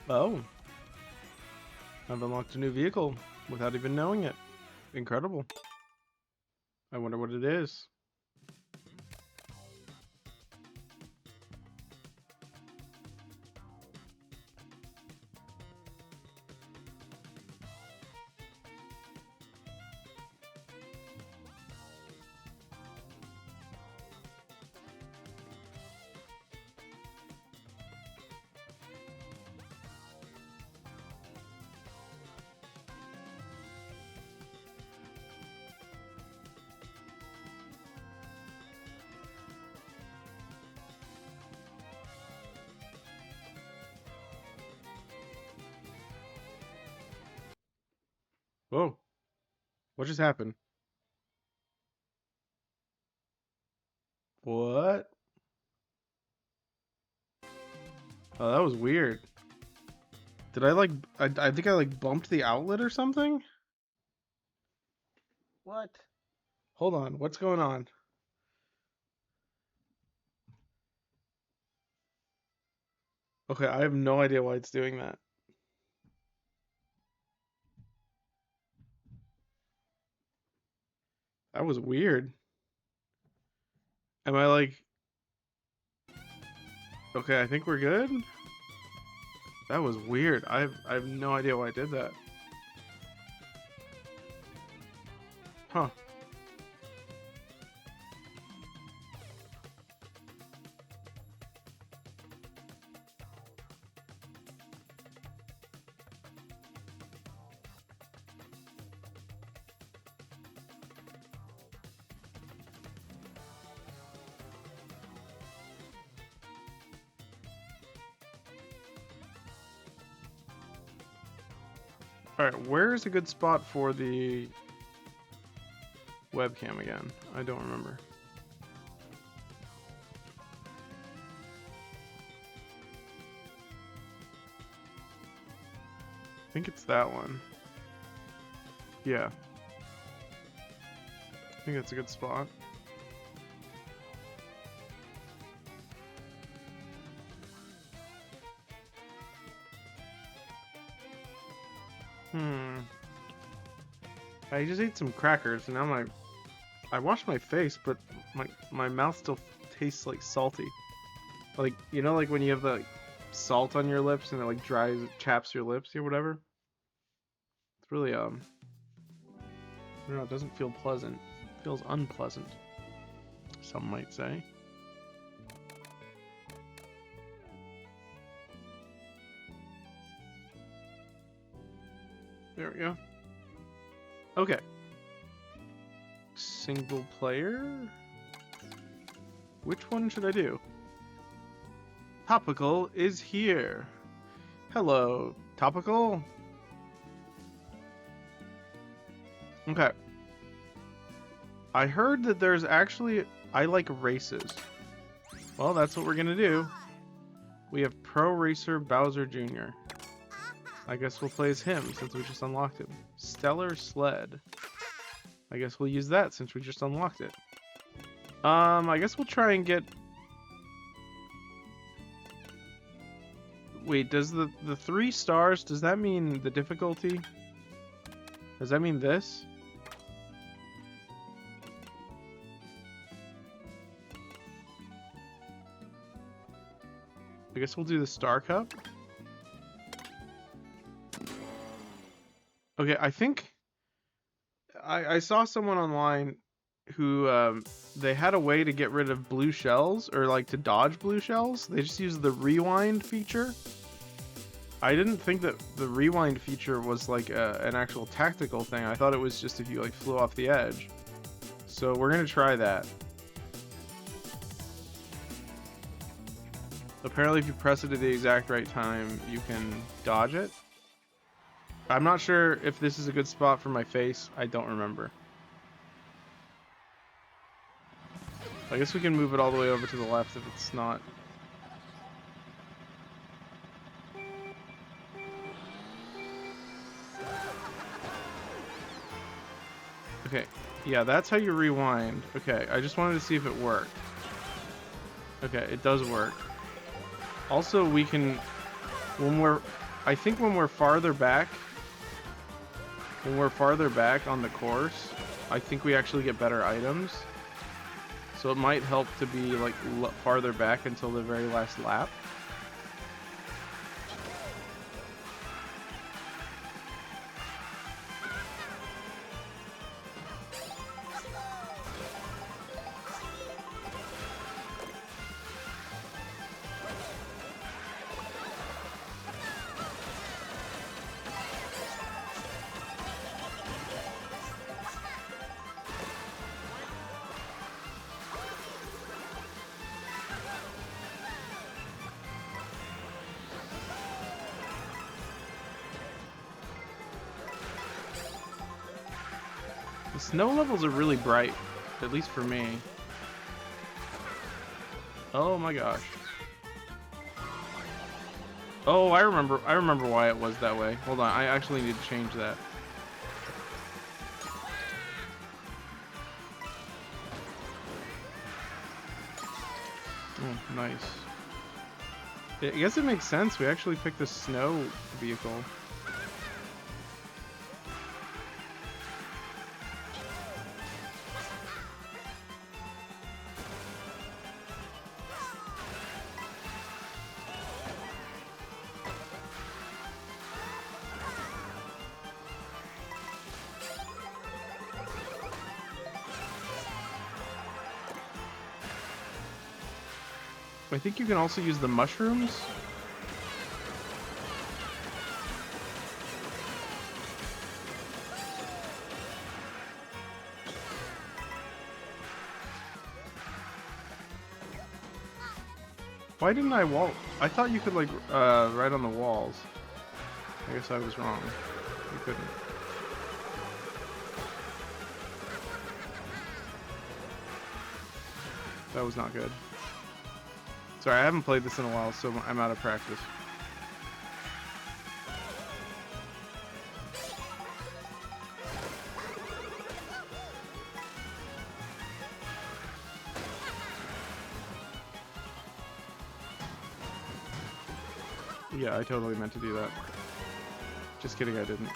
Oh, I've unlocked a new vehicle without even knowing it. Incredible. I wonder what it is. Whoa, what just happened? What? Oh, that was weird. Did I like, I think I like bumped the outlet or something? What? Hold on, what's going on? Okay, I have no idea why it's doing that. That was weird. Am I like, okay, I think we're good? That was weird. I have no idea why I did that. Huh. Alright, where is a good spot for the webcam again? I don't remember. I think it's that one. Yeah. I think that's a good spot. I just ate some crackers and now I washed my face, but my mouth still tastes like salty. Like, you know, like when you have the salt on your lips and it like dries, chaps your lips or whatever. It's really I don't know, it doesn't feel pleasant. It feels unpleasant, some might say. There we go. Okay. Single player? Which one should I do? Topical is here. Hello, Topical. Okay. I heard that there's actually... I like races. Well, that's what we're gonna do. We have Pro Racer Bowser Jr. I guess we'll play as him since we just unlocked him. Stellar Sled. I guess we'll use that since we just unlocked it. I guess we'll try and get... Wait, does the 3 stars, does that mean the difficulty? Does that mean this? I guess we'll do the Star Cup. Okay, I think... I saw someone online who, they had a way to get rid of blue shells, or like to dodge blue shells. They just used the rewind feature. I didn't think that the rewind feature was like an actual tactical thing. I thought it was just if you like flew off the edge. So we're gonna try that. Apparently if you press it at the exact right time, you can dodge it. I'm not sure if this is a good spot for my face. I don't remember. I guess we can move it all the way over to the left if it's not. Okay, yeah, that's how you rewind. Okay, I just wanted to see if it worked. Okay, it does work. Also, we can, when we're I think when we're farther back on the course, I think we actually get better items. So it might help to be like farther back until the very last lap. The snow levels are really bright, at least for me. Oh my gosh. Oh, I remember why it was that way. Hold on, I actually need to change that. Oh, nice. I guess it makes sense. We actually picked the snow vehicle. I think you can also use the mushrooms. Why didn't I wall? I thought you could like ride on the walls. I guess I was wrong. You couldn't. That was not good. Sorry, I haven't played this in a while, so I'm out of practice. Yeah, I totally meant to do that. Just kidding, I didn't.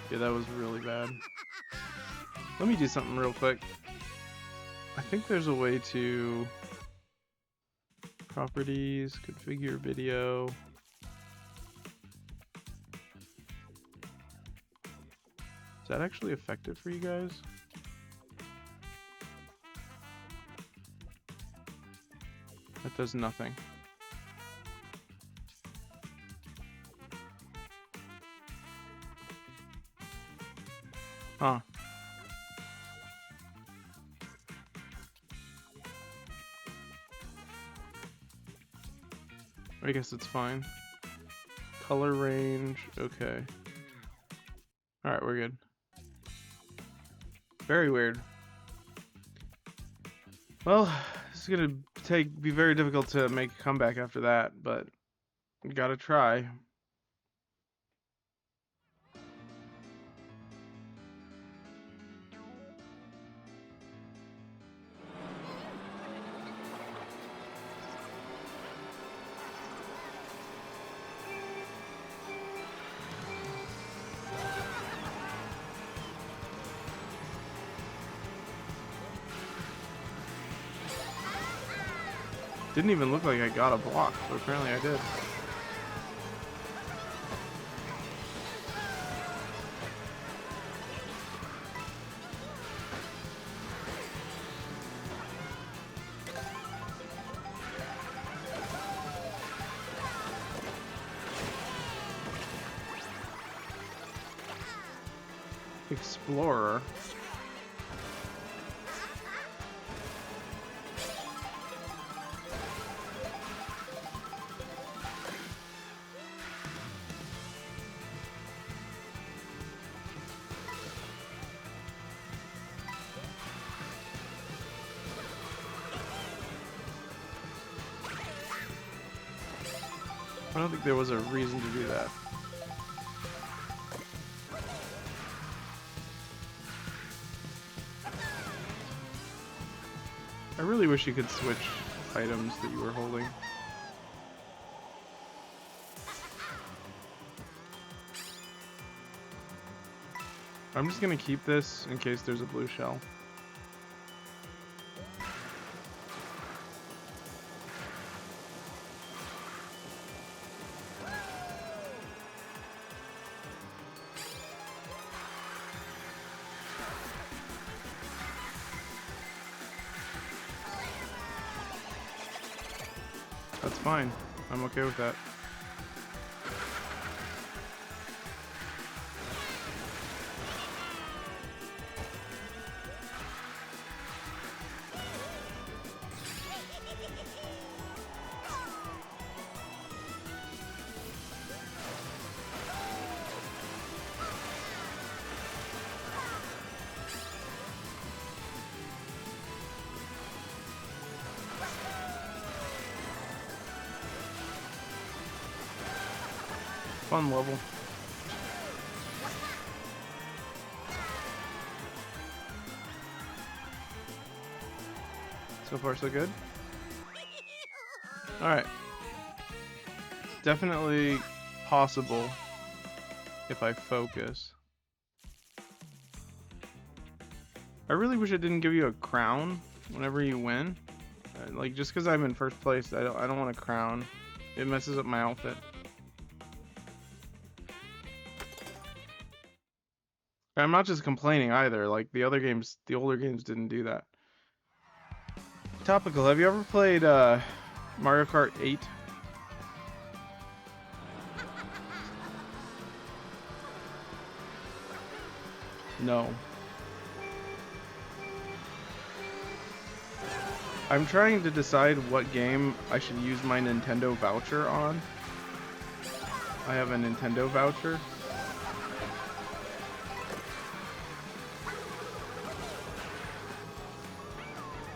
Yeah, that was really bad. Let me do something real quick. I think there's a way to... Properties, configure video. Is that actually effective for you guys? That does nothing. Huh. I guess it's fine. Color range, okay. Alright, we're good. Very weird. Well, it's gonna be very difficult to make a comeback after that, but we gotta try. Didn't even look like I got a block, but apparently I did. Explorer. I don't think there was a reason to do that. I really wish you could switch items that you were holding. I'm just gonna keep this in case there's a blue shell. That's fine. I'm okay with that. Fun level. So far, so good. Alright. Definitely possible if I focus. I really wish it didn't give you a crown whenever you win. Like, just because I'm in first place, I don't want a crown. It messes up my outfit. I'm not just complaining either. Like, the older games didn't do that. Topical, have you ever played Mario Kart 8? No. I'm trying to decide what game I should use my Nintendo voucher on. I have a Nintendo voucher.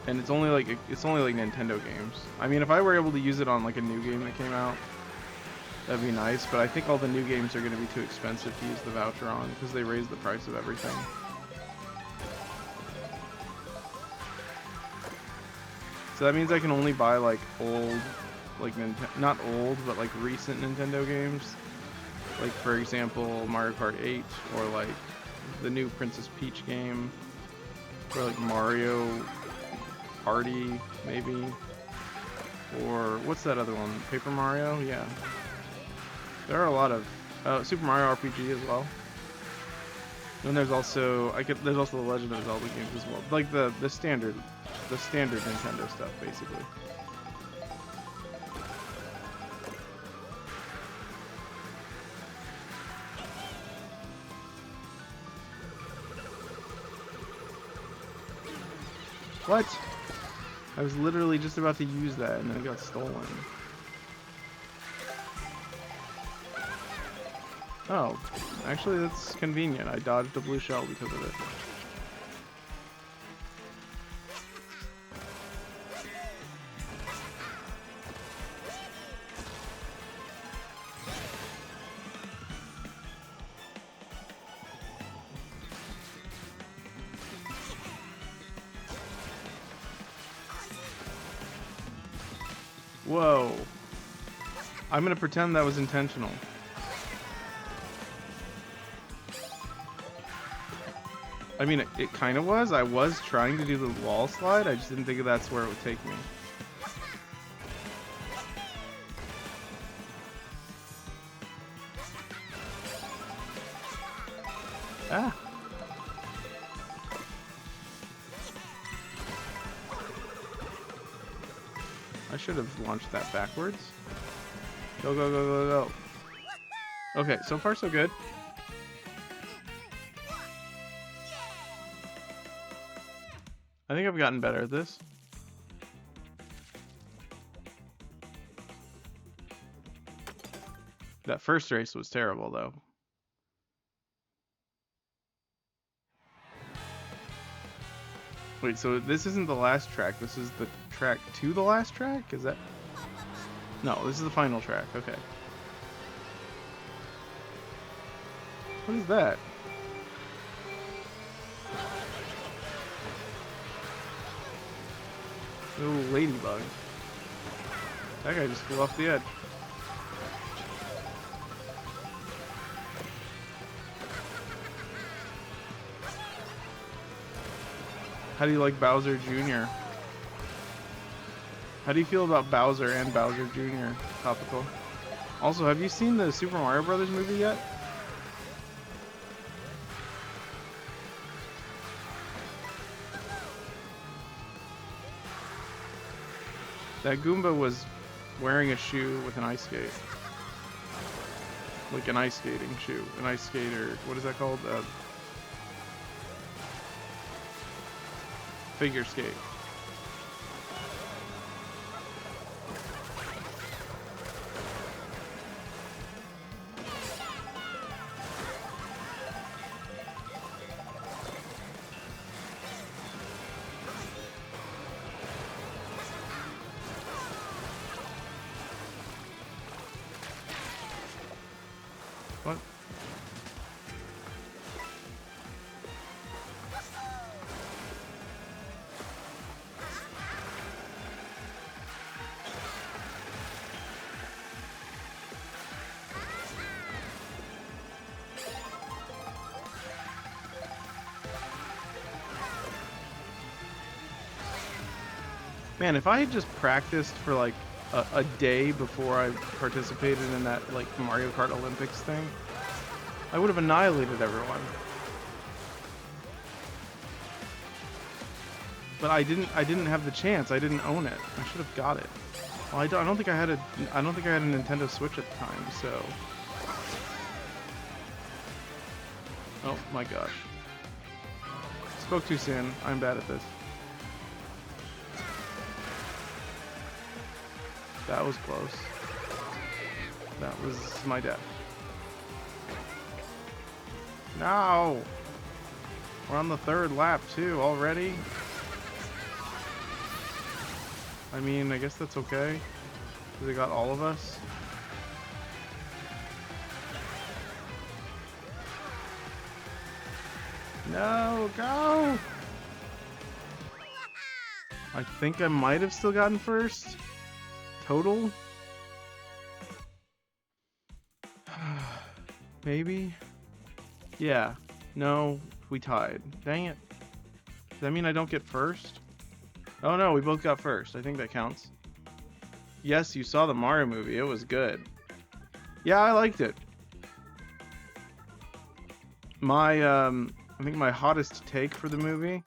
And it's only like Nintendo games. I mean, if I were able to use it on like a new game that came out, that'd be nice, but I think all the new games are going to be too expensive to use the voucher on because they raised the price of everything. So that means I can only buy like old, like not old, but like recent Nintendo games. Like for example, Mario Kart 8 or like the new Princess Peach game or like Mario Party maybe. Or what's that other one? Paper Mario? Yeah. There are a lot of Super Mario RPG as well. And there's also there's also the Legend of Zelda games as well. Like the standard Nintendo stuff basically. What? I was literally just about to use that and then it got stolen. Oh, actually that's convenient. I dodged a blue shell because of it. Whoa. I'm gonna pretend that was intentional. I mean, it kind of was. I was trying to do the wall slide. I just didn't think that's where it would take me. Ah. I should have launched that backwards. Go, go, go, go, go. Okay, so far so good. I think I've gotten better at this. That first race was terrible, though. Wait, so this isn't the last track. This is the track to the last track? Is that... No, this is the final track. Okay. What is that? Little ladybug. That guy just flew off the edge. How do you like Bowser Jr.? How do you feel about Bowser and Bowser Jr.? Topical. Also, have you seen the Super Mario Brothers movie yet? That Goomba was wearing a shoe with an ice skate. Like an ice skating shoe. An ice skater. What is that called? Figure skate. What? Man, if I had just practiced for like a day before I participated in that like Mario Kart Olympics thing, I would have annihilated everyone. But I didn't have the chance. I didn't own it. I should have got it. Well, I don't think I had a Nintendo Switch at the time, so. Oh my gosh. Spoke too soon. I'm bad at this. That was close. That was my death. No! We're on the third lap too already. I mean, I guess that's okay. Because they got all of us. No, go! I think I might have still gotten first. Total? Maybe? Yeah. No, we tied. Dang it. Does that mean I don't get first? Oh no, we both got first. I think that counts. Yes, you saw the Mario movie. It was good. Yeah, I liked it. I think my hottest take for the movie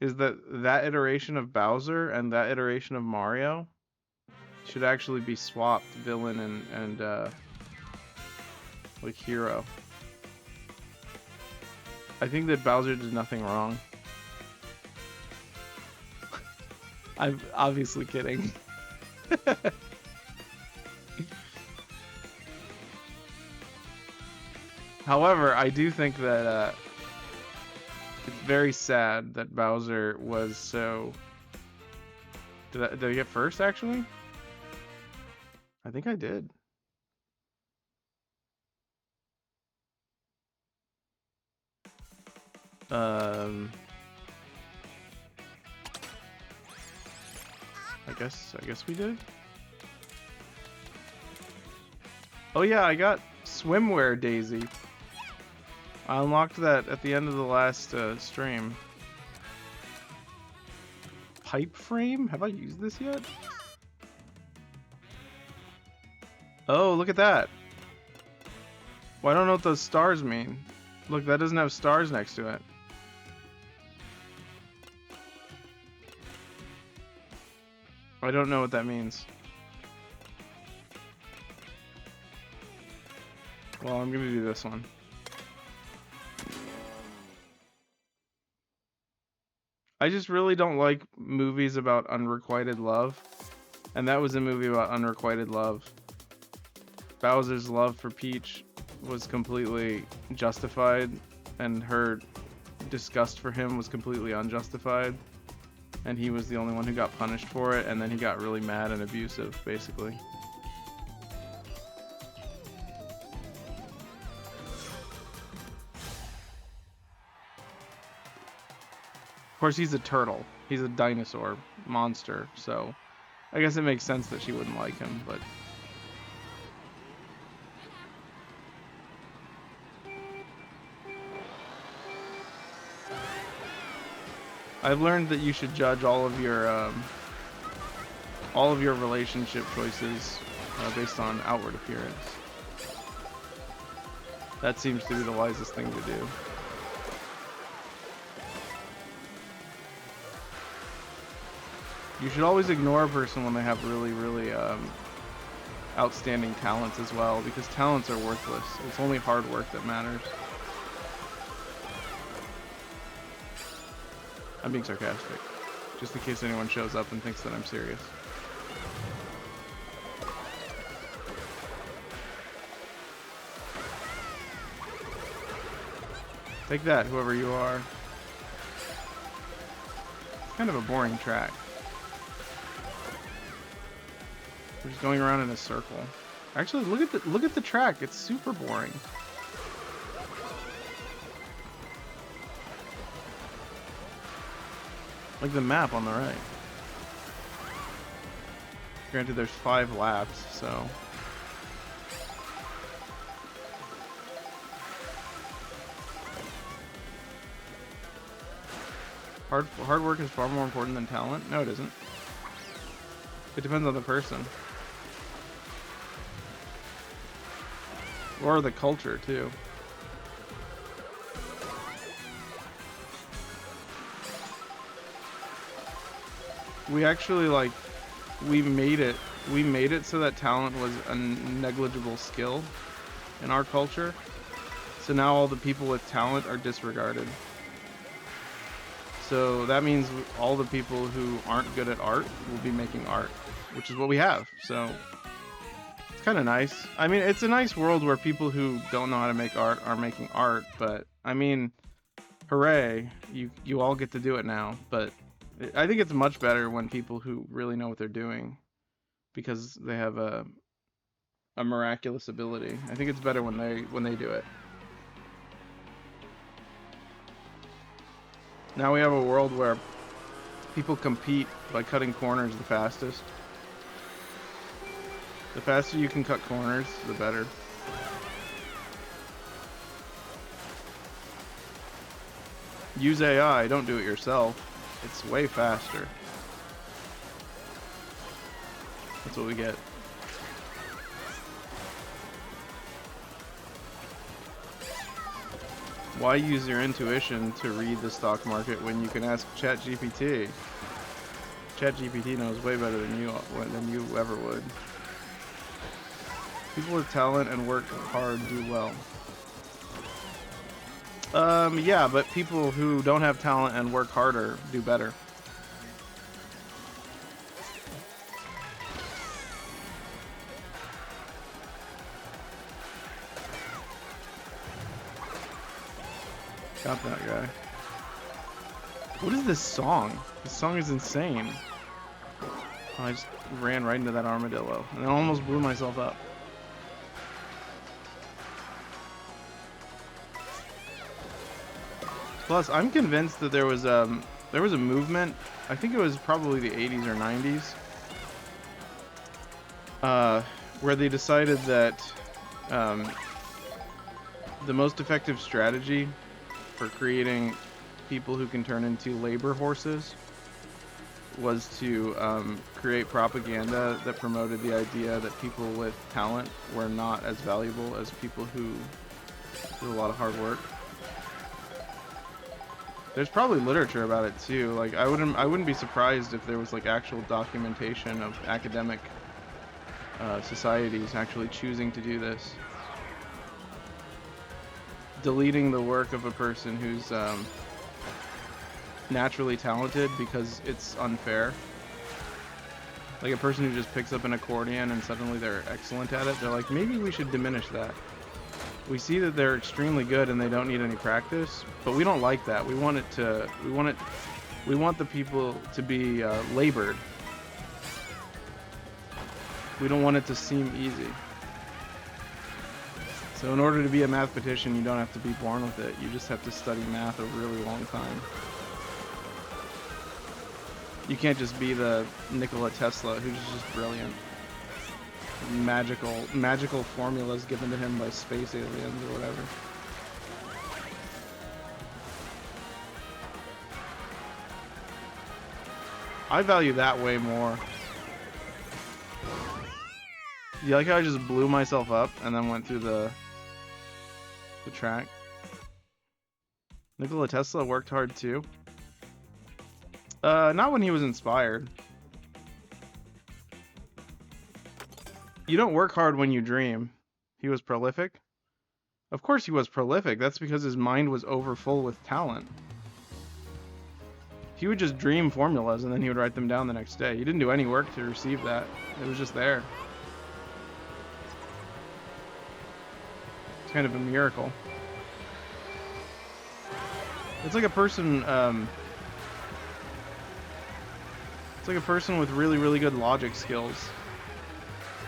is that iteration of Bowser and that iteration of Mario should actually be swapped, villain and like hero. I think that Bowser did nothing wrong. I'm obviously kidding. However, I do think that it's very sad that Bowser was so... Did I get first, actually? I think I did. I guess we did. Oh yeah, I got swimwear Daisy. I unlocked that at the end of the last stream. Pipe frame? Have I used this yet? Oh, look at that. Well, I don't know what those stars mean. Look, that doesn't have stars next to it. I don't know what that means. Well, I'm gonna do this one. I just really don't like movies about unrequited love. And that was a movie about unrequited love. Bowser's love for Peach was completely justified, and her disgust for him was completely unjustified. And he was the only one who got punished for it, and then he got really mad and abusive, basically. Of course, he's a turtle. He's a dinosaur monster, so I guess it makes sense that she wouldn't like him, but... I've learned that you should judge all of your relationship choices based on outward appearance. That seems to be the wisest thing to do. You should always ignore a person when they have really, really outstanding talents as well, because talents are worthless. It's only hard work that matters. I'm being sarcastic, just in case anyone shows up and thinks that I'm serious. Take that, whoever you are. It's kind of a boring track. We're just going around in a circle. Actually, look at the track. It's super boring. Like the map on the right. Granted, there's 5 laps, so... Hard work is far more important than talent? No, it isn't. It depends on the person. Or the culture, too. We actually, like, we made it so that talent was a negligible skill in our culture. So now all the people with talent are disregarded. So that means all the people who aren't good at art will be making art, which is what we have. So it's kind of nice. I mean, it's a nice world where people who don't know how to make art are making art, but I mean, hooray, you all get to do it now. But I think it's much better when people who really know what they're doing, because they have a miraculous ability. I think it's better when they do it. Now we have a world where people compete by cutting corners the fastest. The faster you can cut corners, the better. Use AI, don't do it yourself. It's way faster. That's what we get. Why use your intuition to read the stock market when you can ask ChatGPT? ChatGPT knows way better than you ever would. People with talent and work hard do well. Yeah, but people who don't have talent and work harder do better. Got that guy. What is this song? This song is insane. Oh, I just ran right into that armadillo and I almost blew myself up. Plus, I'm convinced that there was a movement. I think it was probably the 80s or 90s, where they decided that the most effective strategy for creating people who can turn into labor horses was to create propaganda that promoted the idea that people with talent were not as valuable as people who did a lot of hard work. There's probably literature about it too. Like I wouldn't be surprised if there was like actual documentation of academic societies actually choosing to do this. Deleting the work of a person who's naturally talented because it's unfair. Like a person who just picks up an accordion and suddenly they're excellent at it, they're like, maybe we should diminish that. We see that they're extremely good and they don't need any practice, but we don't like that. We want the people to be labored. We don't want it to seem easy. So in order to be a mathematician, you don't have to be born with it. You just have to study math a really long time. You can't just be the Nikola Tesla who's just brilliant. Magical formulas given to him by space aliens or whatever. I value that way more. You like how I just blew myself up and then went through the track? Nikola Tesla worked hard too. Not when he was inspired. You don't work hard when you dream. He was prolific? Of course he was prolific. That's because his mind was overfull with talent. He would just dream formulas and then he would write them down the next day. He didn't do any work to receive that. It was just there. It's kind of a miracle. It's like a person, it's like a person with really, really good logic skills.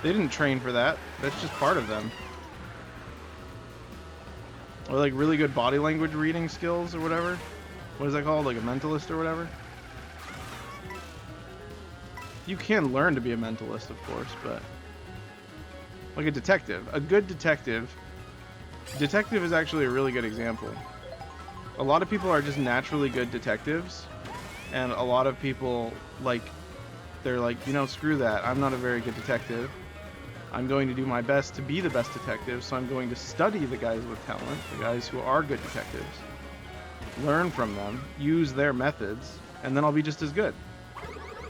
They didn't train for that. That's just part of them. Or like really good body language reading skills or whatever. What is that called? Like a mentalist or whatever? You can learn to be a mentalist, of course, but... like a detective. A good detective. Detective is actually a really good example. A lot of people are just naturally good detectives. And a lot of people, like... they're like, you know, screw that. I'm not a very good detective. I'm going to do my best to be the best detective, so I'm going to study the guys with talent, the guys who are good detectives. Learn from them, use their methods, and then I'll be just as good.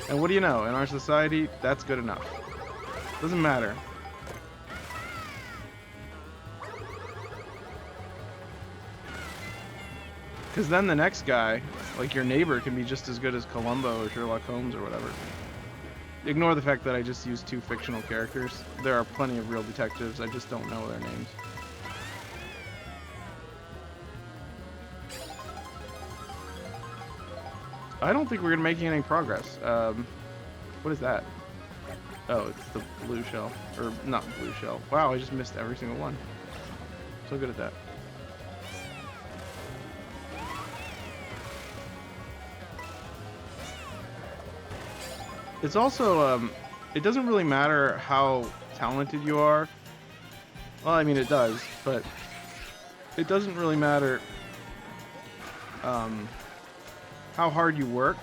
And what do you know? In our society, that's good enough. Doesn't matter. Because then the next guy, like your neighbor, can be just as good as Columbo or Sherlock Holmes or whatever. Ignore the fact that I just used 2 fictional characters. There are plenty of real detectives, I just don't know their names. I don't think we're making any progress. What is that? Oh, it's the blue shell. Or, not blue shell. Wow, I just missed every single one. So good at that. It's also, it doesn't really matter how talented you are. Well, I mean, it does, but it doesn't really matter how hard you work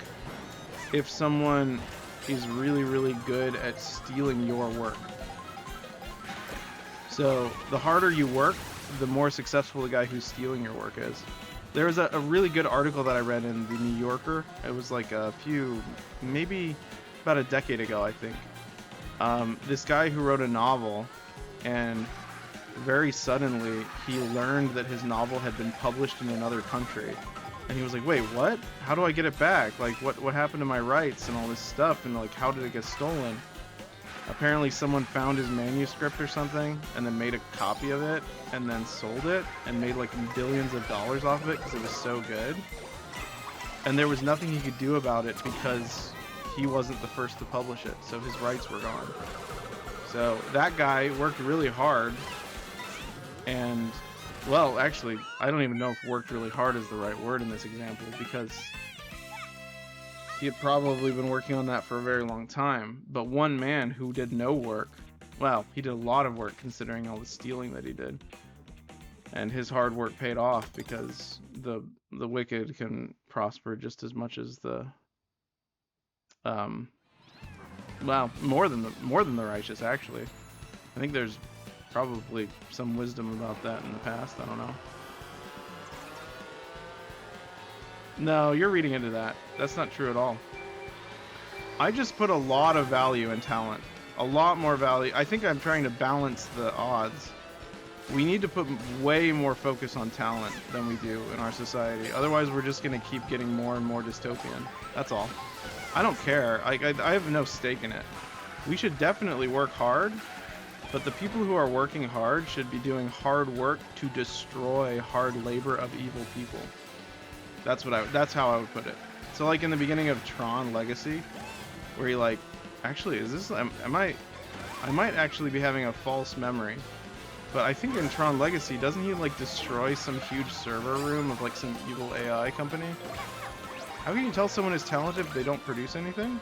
if someone is really, really good at stealing your work. So the harder you work, the more successful the guy who's stealing your work is. There was a really good article that I read in the New Yorker. It was like maybe about a decade ago, I think. This guy who wrote a novel, and very suddenly he learned that his novel had been published in another country. And he was like, wait, what? How do I get it back? Like, what happened to my rights and all this stuff? And like, how did it get stolen? Apparently someone found his manuscript or something and then made a copy of it and then sold it and made like billions of dollars off of it because it was so good. And there was nothing he could do about it because he wasn't the first to publish it, so his rights were gone. So that guy worked really hard, and, well, actually, I don't even know if worked really hard is the right word in this example, because he had probably been working on that for a very long time. But one man who did no work, well, he did a lot of work considering all the stealing that he did, and his hard work paid off because the wicked can prosper just as much as the well, more than the righteous, actually. I think there's probably some wisdom about that in the past. I don't know. No, you're reading into that. That's not true at all. I just put a lot of value in talent. A lot more value. I think I'm trying to balance the odds. We need to put way more focus on talent than we do in our society. Otherwise, we're just going to keep getting more and more dystopian. That's all. I don't care. I have no stake in it. We should definitely work hard, but the people who are working hard should be doing hard work to destroy hard labor of evil people. That's how I would put it. So like in the beginning of Tron Legacy, where he like, actually, is this, I might actually be having a false memory, but I think in Tron Legacy, doesn't he like destroy some huge server room of like some evil AI company? How can you tell someone is talented if they don't produce anything?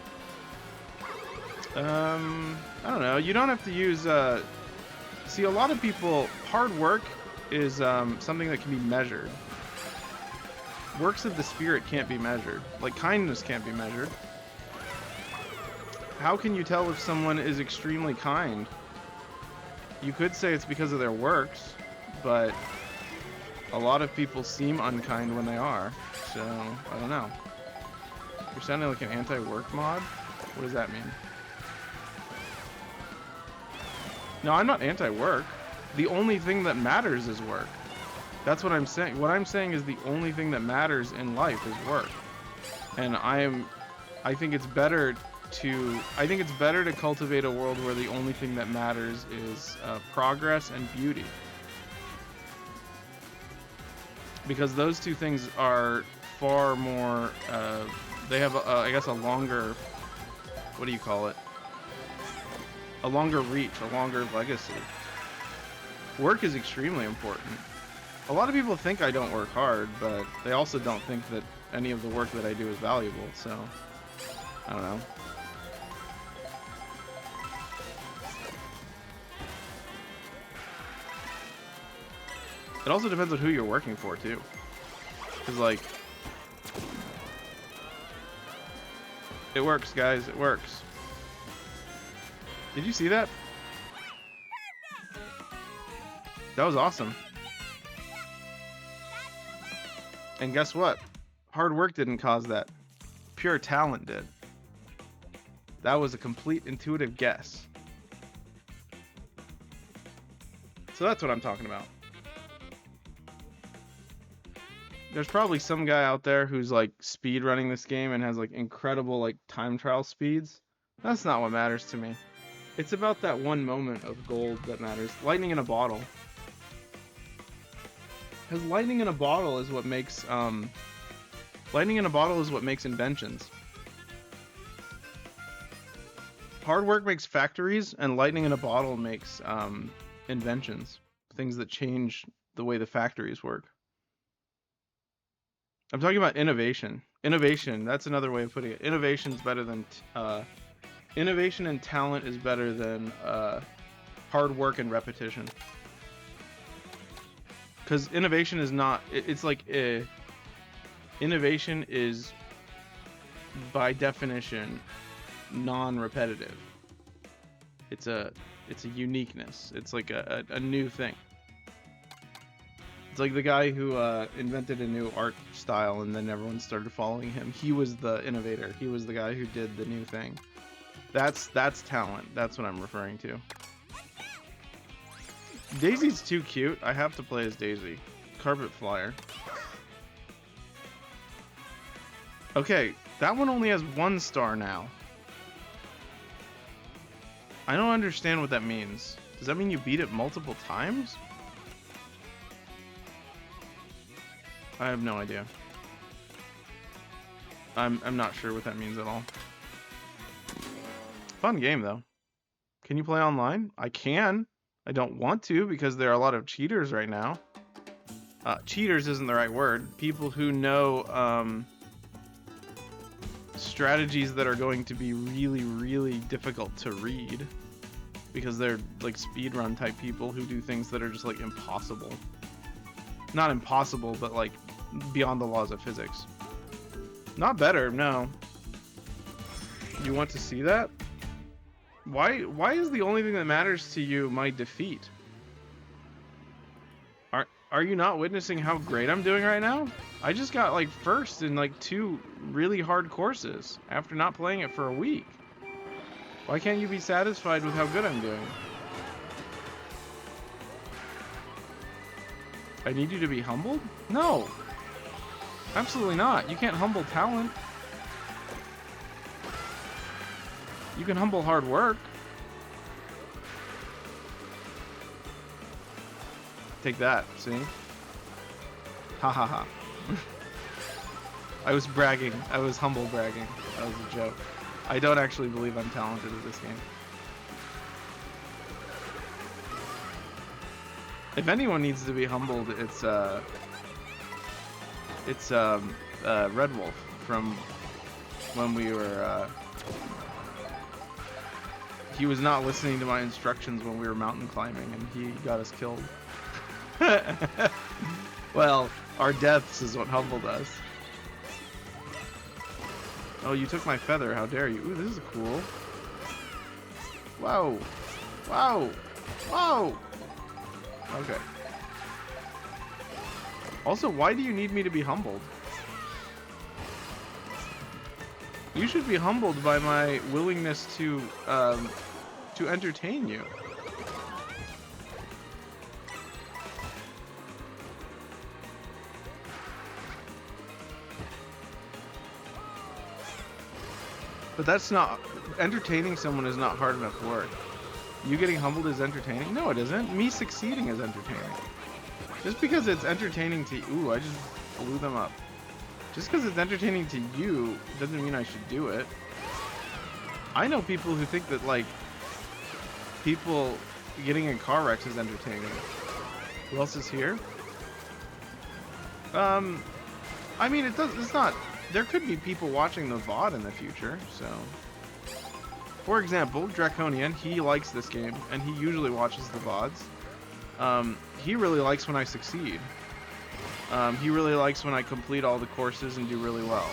I don't know. You don't have to use, see, a lot of people, hard work is something that can be measured. Works of the spirit can't be measured. Like, kindness can't be measured. How can you tell if someone is extremely kind? You could say it's because of their works, but a lot of people seem unkind when they are. So, I don't know. You're sounding like an anti-work mod? What does that mean? No, I'm not anti-work. The only thing that matters is work. That's what I'm saying. What I'm saying is the only thing that matters in life is work. And I think it's better to cultivate a world where the only thing that matters is progress and beauty. Because those two things are far more, they have, I guess, a longer, what do you call it? A longer reach, a longer legacy. Work is extremely important. A lot of people think I don't work hard, but they also don't think that any of the work that I do is valuable, so I don't know. It also depends on who you're working for, too. Because, like, it works, guys, it works. Did you see that? That was awesome. And guess what? Hard work didn't cause that. Pure talent did. That was a complete intuitive guess. So that's what I'm talking about. There's probably some guy out there who's like speed running this game and has like incredible like time trial speeds. That's not what matters to me. It's about that one moment of gold that matters. Lightning in a bottle. Because lightning in a bottle is what makes inventions. Hard work makes factories, and lightning in a bottle makes inventions. Things that change the way the factories work. I'm talking about innovation. Innovation, that's another way of putting it. Innovation's better than innovation and talent is better than hard work and repetition. Because innovation is not, it's like, innovation is, by definition, non-repetitive. It's a uniqueness. It's like a new thing. It's like the guy who invented a new art style and then everyone started following him. He was the innovator. He was the guy who did the new thing. That's talent. That's what I'm referring to. Daisy's too cute. I have to play as Daisy. Carpet Flyer. Okay, that one only has 1 star now. I don't understand what that means. Does that mean you beat it multiple times? I have no idea. I'm not sure what that means at all. Fun game though. Can you play online? I can. I don't want to because there are a lot of cheaters right now. Cheaters isn't the right word. People who know strategies that are going to be really, really difficult to read because they're like speedrun type people who do things that are just like impossible. Not impossible, but like beyond the laws of physics. Not better, no. You want to see that? Why is the only thing that matters to you my defeat? Are you not witnessing how great I'm doing right now? I just got like first in like 2 really hard courses after not playing it for a week. Why can't you be satisfied with how good I'm doing? I need you to be humbled? No. Absolutely not. You can't humble talent. You can humble hard work. Take that, see? Ha ha ha. I was bragging. I was humble bragging. That was a joke. I don't actually believe I'm talented at this game. If anyone needs to be humbled, it's Red Wolf. from when we were, he was not listening to my instructions when we were mountain climbing, and he got us killed. Well, our deaths is what humbled us. Oh, you took my feather. How dare you? Ooh, this is cool. Whoa. Whoa. Whoa. Okay. Also, why do you need me to be humbled? You should be humbled by my willingness to entertain you. But that's not... Entertaining someone is not hard enough work. You getting humbled is entertaining? No, it isn't. Me succeeding is entertaining. Just because it's entertaining to... Ooh, I just blew them up. Just because it's entertaining to you doesn't mean I should do it. I know people who think that, like, people getting in car wrecks is entertaining. Who else is here? I mean, it's not... There could be people watching the VOD in the future, so... For example, Draconian, he likes this game, and he usually watches the VODs. He really likes when I succeed. He really likes when I complete all the courses and do really well.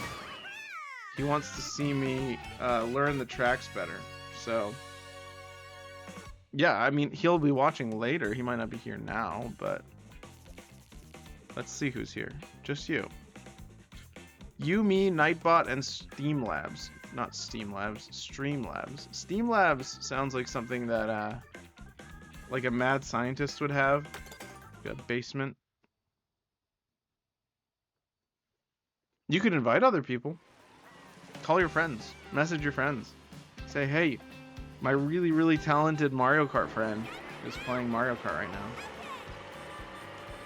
He wants to see me learn the tracks better. So, yeah, I mean, he'll be watching later. He might not be here now, but let's see who's here. Just you. You, me, Nightbot, and Steamlabs. Not Steamlabs, Streamlabs. Steamlabs sounds like something that, like a mad scientist would have. Got a basement. You could invite other people. Call your friends. Message your friends. Say, hey, my really, really talented Mario Kart friend is playing Mario Kart right now.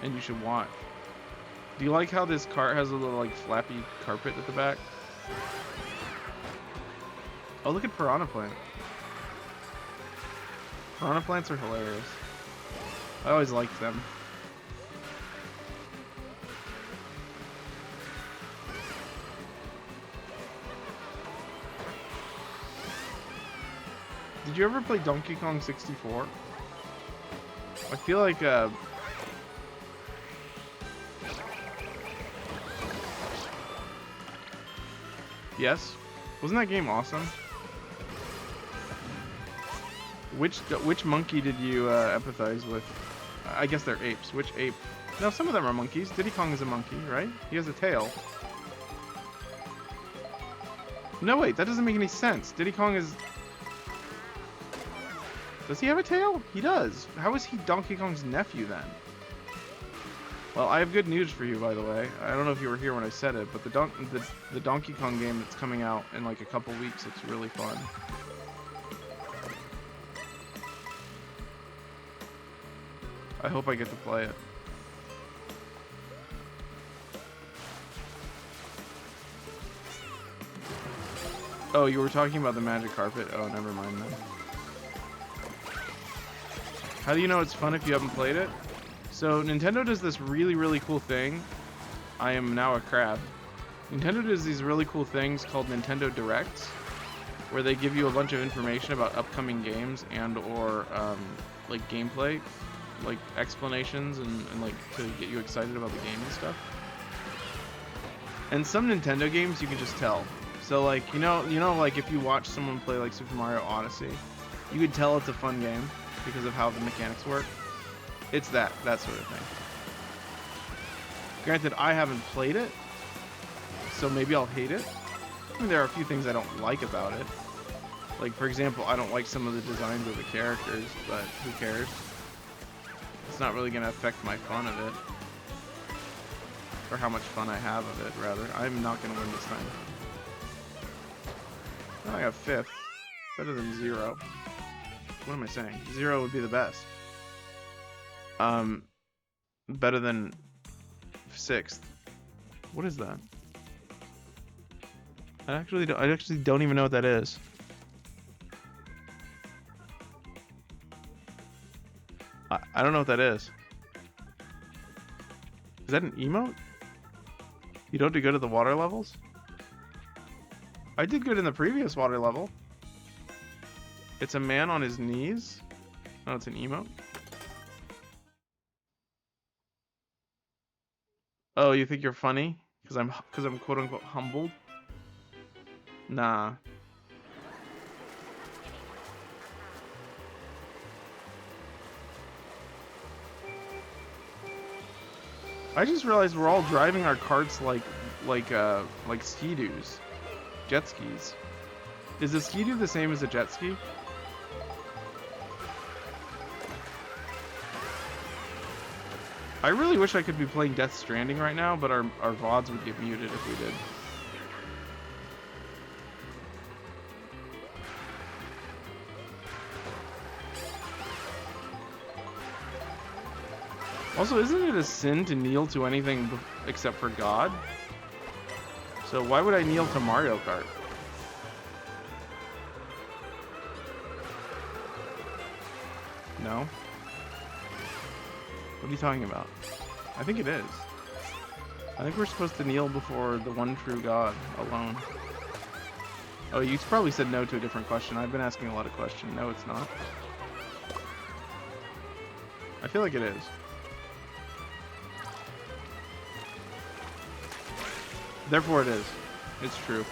And you should watch. Do you like how this cart has a little, like, flappy carpet at the back? Oh, look at Piranha Plant. Piranha Plants are hilarious. I always liked them. Did you ever play Donkey Kong 64? I feel like, yes? Wasn't that game awesome? Which monkey did you empathize with? I guess they're apes. Which ape? No, some of them are monkeys. Diddy Kong is a monkey, right? He has a tail. No, wait, that doesn't make any sense. Diddy Kong is... Does he have a tail? He does. How is he Donkey Kong's nephew then? Well, I have good news for you, by the way. I don't know if you were here when I said it, but the Donkey Kong game that's coming out in like a couple weeks looks really fun. I hope I get to play it. Oh, you were talking about the magic carpet? Oh, never mind then. How do you know it's fun if you haven't played it? So Nintendo does this really, really cool thing. I am now a crab. Nintendo does these really cool things called Nintendo Directs, where they give you a bunch of information about upcoming games and or like gameplay, like explanations and like to get you excited about the game and stuff. And some Nintendo games you can just tell. So like you know like if you watch someone play like Super Mario Odyssey, you could tell it's a fun game because of how the mechanics work. It's that sort of thing. Granted, I haven't played it, so maybe I'll hate it. I mean, there are a few things I don't like about it. Like, for example, I don't like some of the designs of the characters, but who cares? It's not really going to affect my fun of it. Or how much fun I have of it, rather. I'm not going to win this time. Oh, I got 5th. Better than 0. What am I saying? 0 would be the best. Better than 6th. What is that? I actually don't even know what that is. I don't know what that is. Is that an emote? You don't have to go to the water levels? I did good in the previous water level. It's a man on his knees. Oh, it's an emote. Oh, you think you're funny? Because I'm quote unquote humbled? Nah. I just realized we're all driving our carts like ski-doos. Jet skis. Is a ski-doo the same as a jet ski? I really wish I could be playing Death Stranding right now, but our VODs would get muted if we did. Also, isn't it a sin to kneel to anything except for God? So why would I kneel to Mario Kart? No? What are you talking about? I think it is. I think we're supposed to kneel before the one true God alone. Oh, you probably said no to a different question. I've been asking a lot of questions. No, it's not. I feel like it is. Therefore it is. It's true.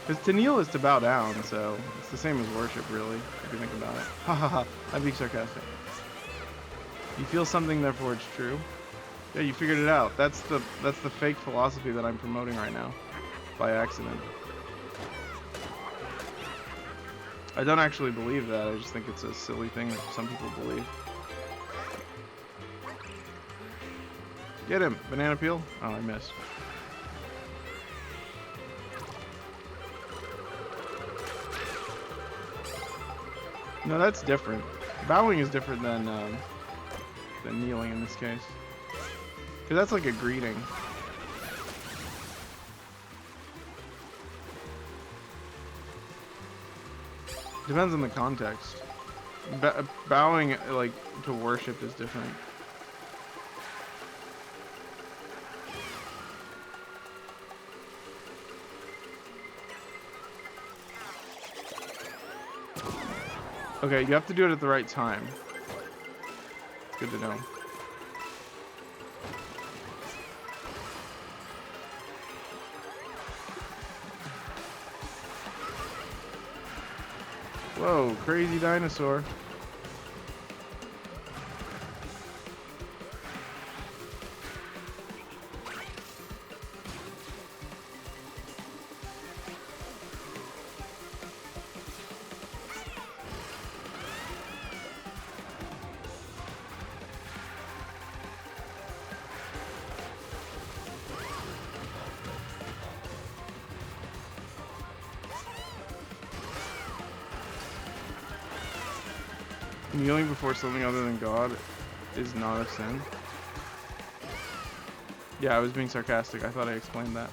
Because to kneel is to bow down, so it's the same as worship, really, if you think about it. Ha ha ha, I'm being sarcastic. You feel something, therefore it's true. Yeah, you figured it out. That's the fake philosophy that I'm promoting right now, by accident. I don't actually believe that, I just think it's a silly thing that some people believe. Get him! Banana peel? Oh, I missed. No, that's different. Bowing is different than kneeling in this case. Because that's like a greeting. Depends on the context. Bowing, like, to worship is different. Okay, you have to do it at the right time. It's good to know. Whoa, crazy dinosaur. Kneeling before something other than God is not a sin. Yeah, I was being sarcastic. I thought I explained that.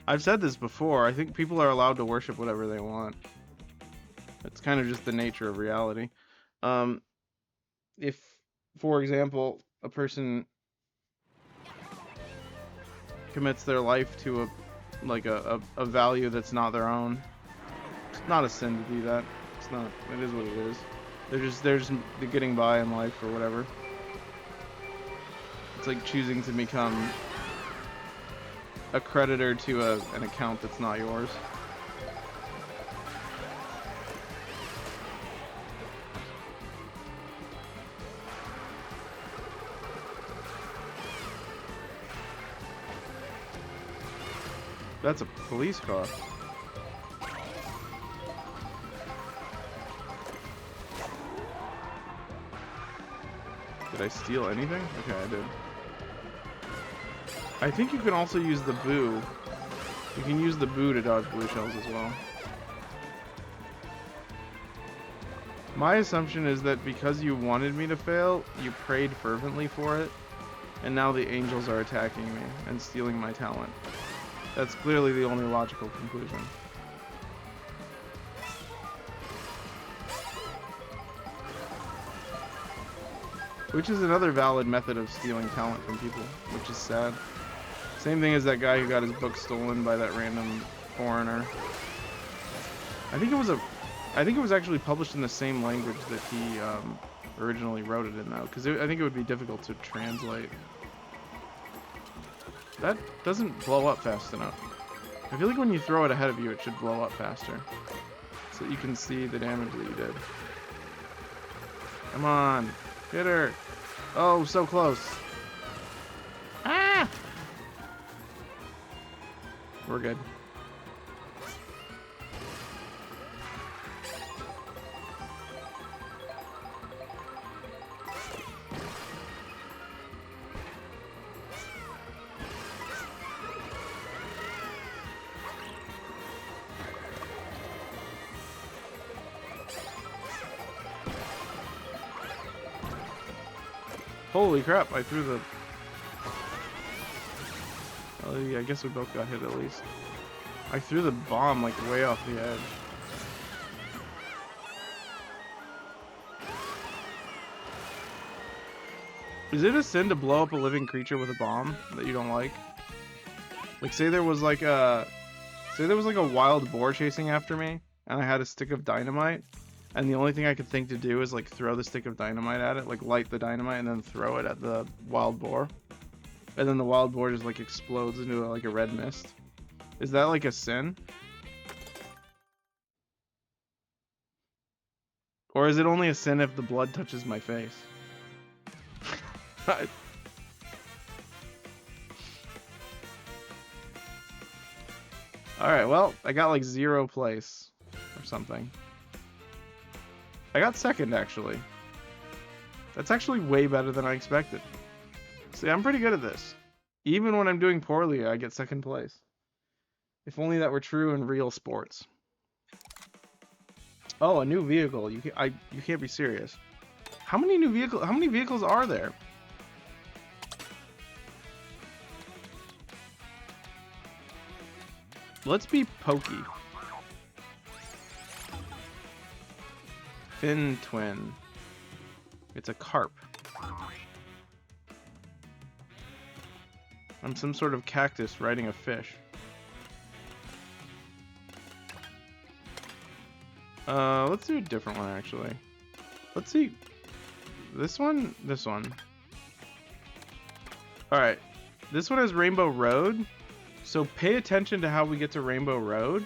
I've said this before. I think people are allowed to worship whatever they want. It's kind of just the nature of reality. If, for example, a person commits their life to a value that's not their own, it's not a sin to do that. It's not. It is what it is. They're just getting by in life or whatever. It's like choosing to become a creditor to an account that's not yours. That's a police car. Did I steal anything? Okay, I did. I think you can also use the boo. You can use the boo to dodge blue shells as well. My assumption is that because you wanted me to fail, you prayed fervently for it, and now the angels are attacking me and stealing my talent. That's clearly the only logical conclusion. Which is another valid method of stealing talent from people, which is sad. Same thing as that guy who got his book stolen by that random foreigner. I think it was actually published in the same language that he originally wrote it in, though, because I think it would be difficult to translate. That doesn't blow up fast enough. I feel like when you throw it ahead of you, it should blow up faster, so that you can see the damage that you did. Come on, hit her! Oh, so close. Ah! We're good. Holy crap, I threw the... Well, yeah, I guess we both got hit at least. I threw the bomb like way off the edge. Is it a sin to blow up a living creature with a bomb that you don't like? Like, say there was like a wild boar chasing after me, and I had a stick of dynamite, and the only thing I could think to do is like throw the stick of dynamite at it, like light the dynamite and then throw it at the wild boar. And then the wild boar just like explodes into like a red mist. Is that like a sin? Or is it only a sin if the blood touches my face? Alright, well, I got like 0th place or something. I got 2nd, actually. That's actually way better than I expected. See, I'm pretty good at this. Even when I'm doing poorly, I get 2nd place. If only that were true in real sports. Oh, a new vehicle. You can't be serious. How many vehicles are there? Let's be pokey. Fin twin. It's a carp. I'm some sort of cactus riding a fish. Let's do a different one, actually. Let's see. This one? This one. Alright. This one has Rainbow Road. So pay attention to how we get to Rainbow Road.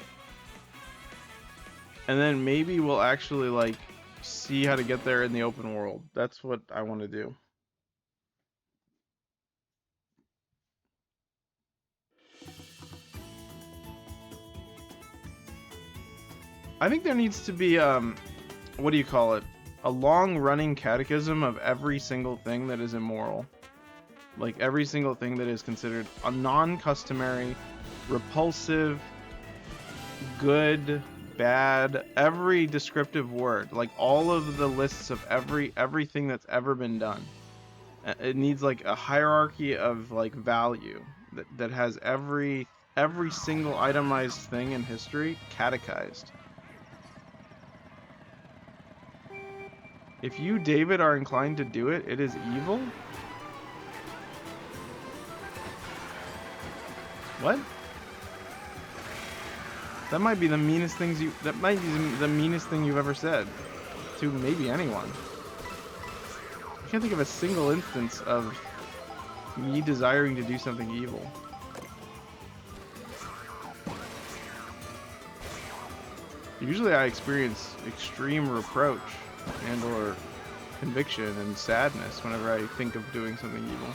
And then maybe we'll actually, like, see how to get there in the open world. That's what I want to do. I think there needs to be, what do you call it? A long-running catechism of every single thing that is immoral. Like, every single thing that is considered a non-customary, repulsive, good, bad, every descriptive word. Like, all of the lists of everything that's ever been done. It needs, like, a hierarchy of, like, value that has every single itemized thing in history catechized. If you, David, are inclined to do it, it is evil? What? That might be the meanest thing you've ever said to maybe anyone. I can't think of a single instance of me desiring to do something evil. Usually I experience extreme reproach and or conviction and sadness whenever I think of doing something evil.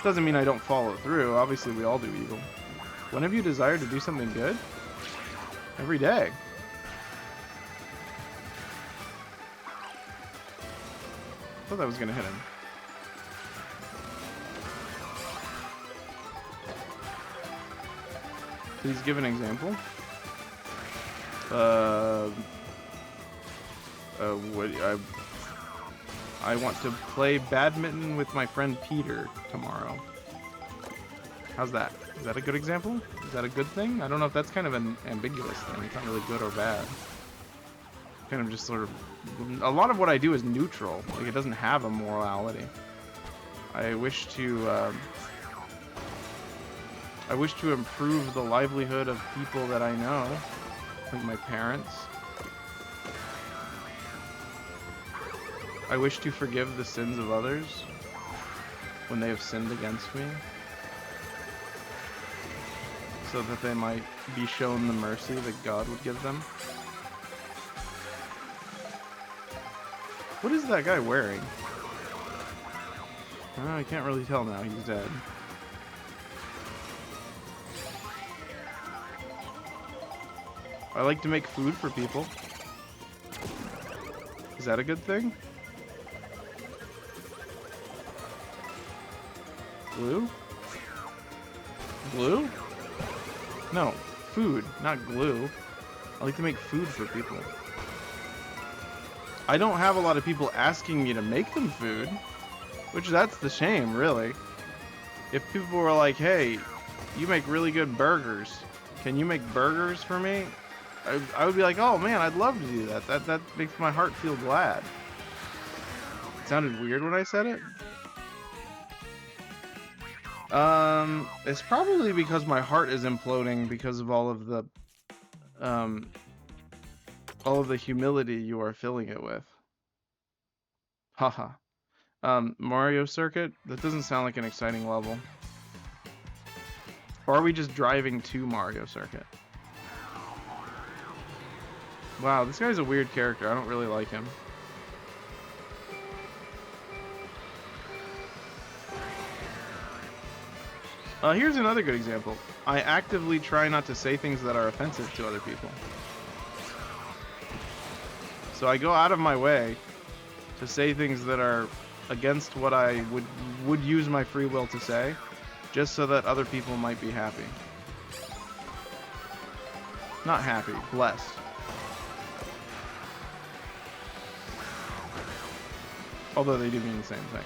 Doesn't mean I don't follow through. Obviously we all do evil. When have you desired to do something good? Every day. I thought that was gonna hit him. Please give an example. I want to play badminton with my friend Peter tomorrow. How's that? Is that a good example? Is that a good thing? I don't know if that's kind of an ambiguous thing. It's not really good or bad. kind of just sort of... A lot of what I do is neutral. Like, it doesn't have a morality. I wish to improve the livelihood of people that I know, like my parents. I wish to forgive the sins of others when they have sinned against me, so that they might be shown the mercy that God would give them. What is that guy wearing? I can't really tell now. He's dead. I like to make food for people. Is that a good thing? Glue? Glue? No, food, not glue. I like to make food for people. I don't have a lot of people asking me to make them food, which that's the shame, really. If people were like, hey, you make really good burgers. Can you make burgers for me? I would be like, oh man, I'd love to do that. That makes my heart feel glad. It sounded weird when I said it. It's probably because my heart is imploding because of all of the humility you are filling it with. Haha. Mario Circuit? That doesn't sound like an exciting level. Or are we just driving to Mario Circuit? Wow, this guy's a weird character. I don't really like him. Here's another good example. I actively try not to say things that are offensive to other people. So I go out of my way to say things that are against what I would use my free will to say, just so that other people might be happy. Not happy, blessed. Although they do mean the same thing.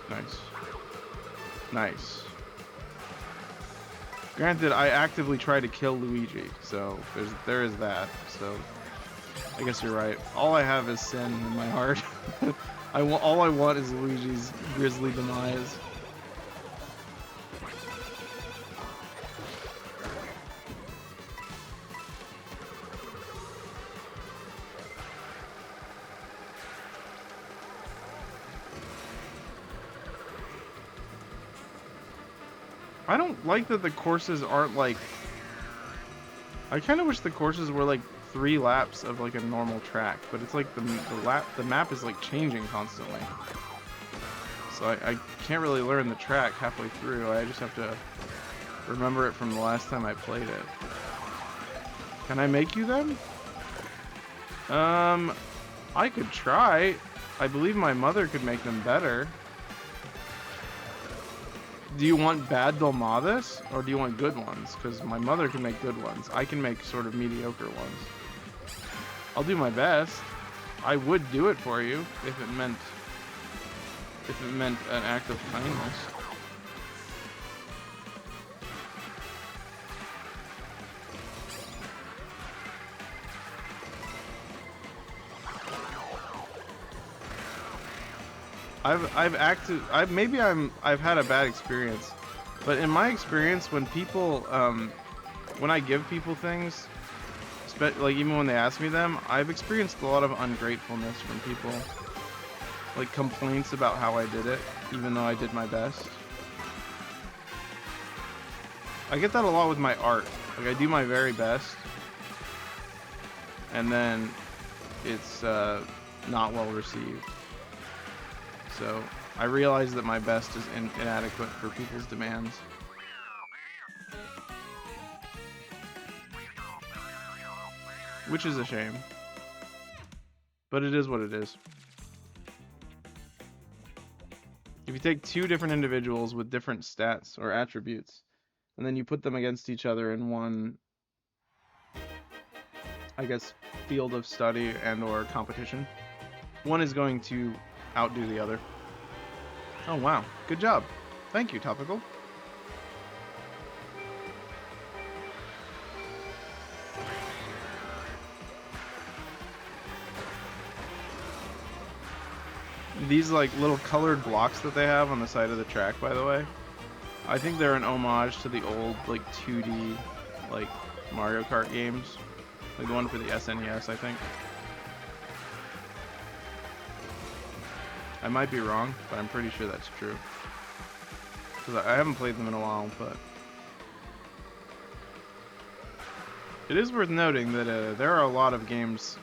Nice. Nice. Granted, I actively try to kill Luigi, so there is that. So I guess you're right. All I have is sin in my heart. All I want is Luigi's grisly demise. I don't like that the courses aren't like... I kind of wish the courses were like 3 laps of like a normal track, but it's like the map is like changing constantly. So I can't really learn the track halfway through. I just have to remember it from the last time I played it. Can I make you them? I could try. I believe my mother could make them better. Do you want bad Dolmadas, or do you want good ones? Because my mother can make good ones. I can make sort of mediocre ones. I'll do my best. I would do it for you if it meant an act of kindness. I've had a bad experience, but in my experience, when people, when I give people things, like even when they ask me them, I've experienced a lot of ungratefulness from people, like complaints about how I did it, even though I did my best. I get that a lot with my art. Like I do my very best, and then it's not well received. So I realize that my best is inadequate for people's demands. Which is a shame. But it is what it is. If you take 2 different individuals with different stats or attributes, and then you put them against each other in one, I guess, field of study and or competition, one is going to outdo the other. Oh wow, good job. Thank you, Topical. These like little colored blocks that they have on the side of the track, by the way, I think they're an homage to the old like 2D like Mario Kart games, like the one for the SNES, I think. I might be wrong, but I'm pretty sure that's true. Because I haven't played them in a while, but it is worth noting that there are a lot of games,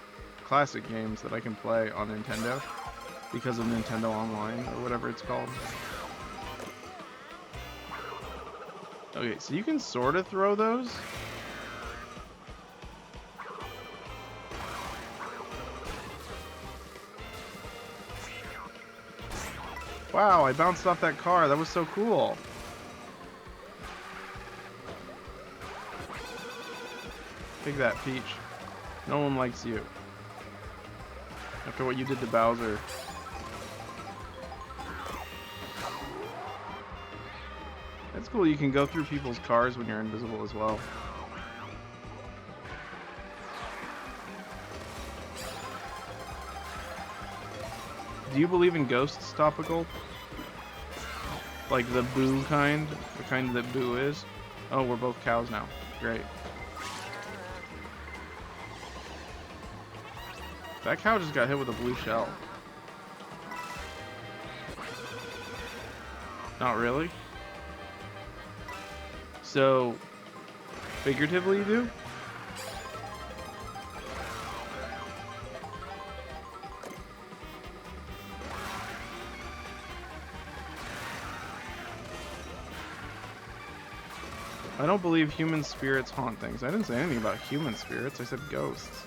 classic games, that I can play on Nintendo because of Nintendo Online, or whatever it's called. Okay, so you can sort of throw those. Wow, I bounced off that car. That was so cool. Take that, Peach. No one likes you. After what you did to Bowser. That's cool. You can go through people's cars when you're invisible as well. Do you believe in ghosts, Topical? Like the Boo kind? The kind that Boo is? Oh, we're both cows now. Great. That cow just got hit with a blue shell. Not really? So, figuratively you do? I don't believe human spirits haunt things. I didn't say anything about human spirits. I said ghosts.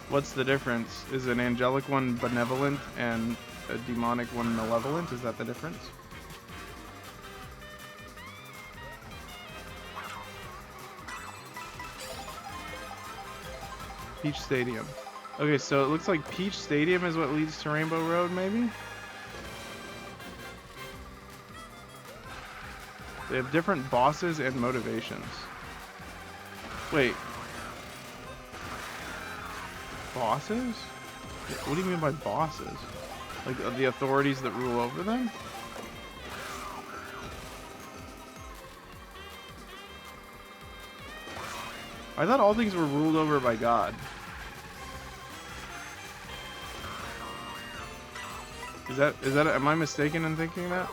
What's the difference? Is an angelic one benevolent and a demonic one malevolent? Is that the difference? Peach Stadium. Okay, so it looks like Peach Stadium is what leads to Rainbow Road, maybe? They have different bosses and motivations. Wait. Bosses? What do you mean by bosses? Like the authorities that rule over them? I thought all things were ruled over by God. Is that am I mistaken in thinking that?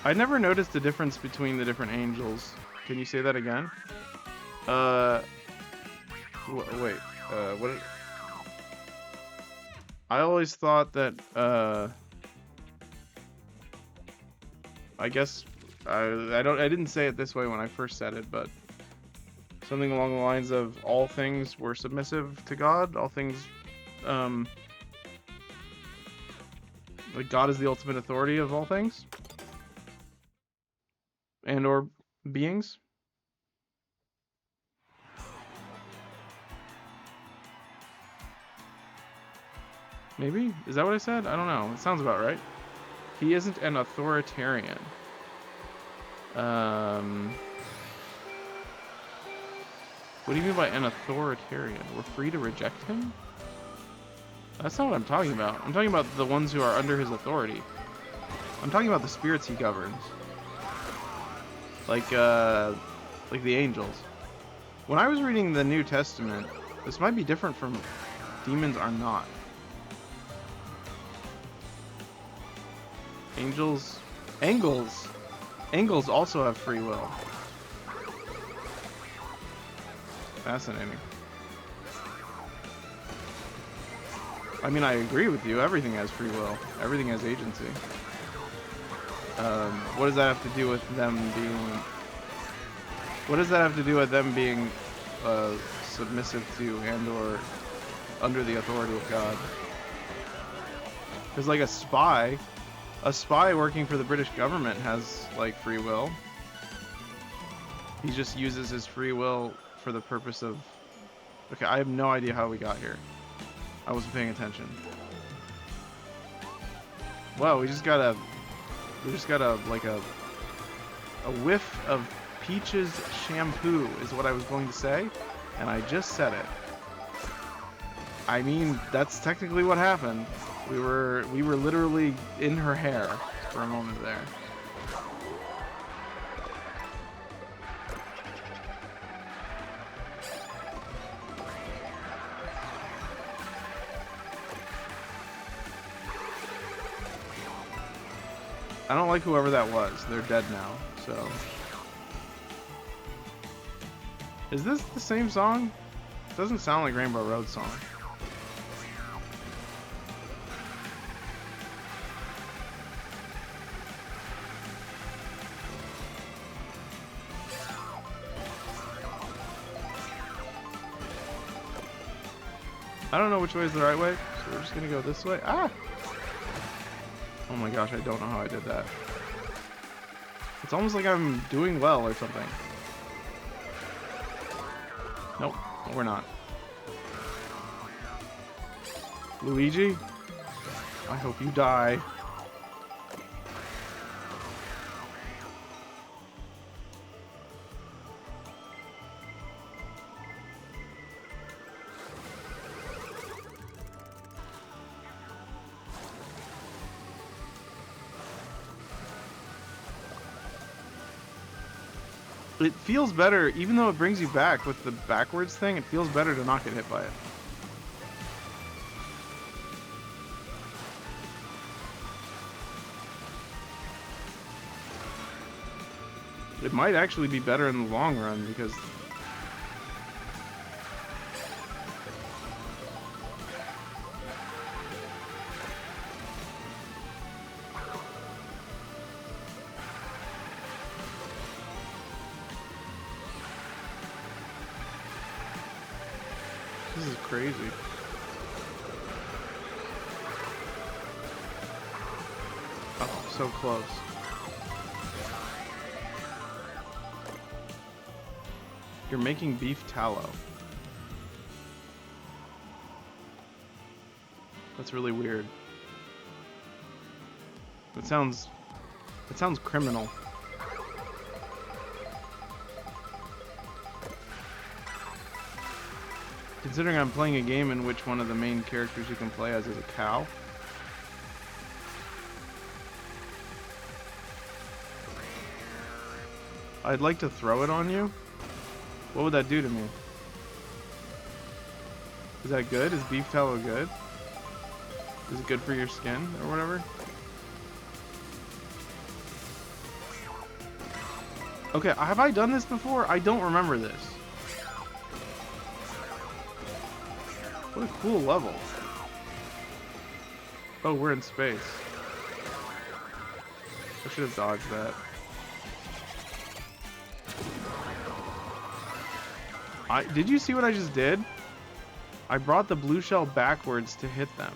I never noticed the difference between the different angels. Can you say that again? Wait. What? I always thought that. I guess I didn't say it this way when I first said it, but something along the lines of all things were submissive to God. All things, like God is the ultimate authority of all things. And or beings. Maybe? Is that what I said? I don't know. It sounds about right. He isn't an authoritarian. What do you mean by an authoritarian? We're free to reject him? That's not what I'm talking about. I'm talking about the ones who are under his authority. I'm talking about the spirits he governs. Like the angels. When I was reading the New Testament, this might be different from demons are not. Angels also have free will. Fascinating. I mean, I agree with you. Everything has free will. Everything has agency. What does that have to do with them being... What does that have to do with them being submissive to and or under the authority of God. Because like a spy working for the British government has like free will. He just uses his free will for the purpose of... Okay, I have no idea how we got here. I wasn't paying attention. Wow, we just got a like a whiff of Peach's shampoo is what I was going to say, and I just said it. I mean, that's technically what happened. We were literally in her hair for a moment there. I don't like whoever that was. They're dead now, so... Is this the same song? It doesn't sound like Rainbow Road's song. I don't know which way is the right way, so we're just gonna go this way. Ah! Oh my gosh, I don't know how I did that. It's almost like I'm doing well or something. Nope, we're not. Luigi? I hope you die. It feels better, even though it brings you back with the backwards thing, it feels better to not get hit by it. It might actually be better in the long run because... This is crazy. Oh, so close. You're making beef tallow. That's really weird. It sounds criminal. Considering I'm playing a game in which one of the main characters you can play as is a cow. I'd like to throw it on you. What would that do to me? Is that good? Is beef tallow good? Is it good for your skin or whatever? Okay, have I done this before? I don't remember this. What a cool level. Oh, we're in space. I should have dodged that. Did you see what I just did? I brought the blue shell backwards to hit them.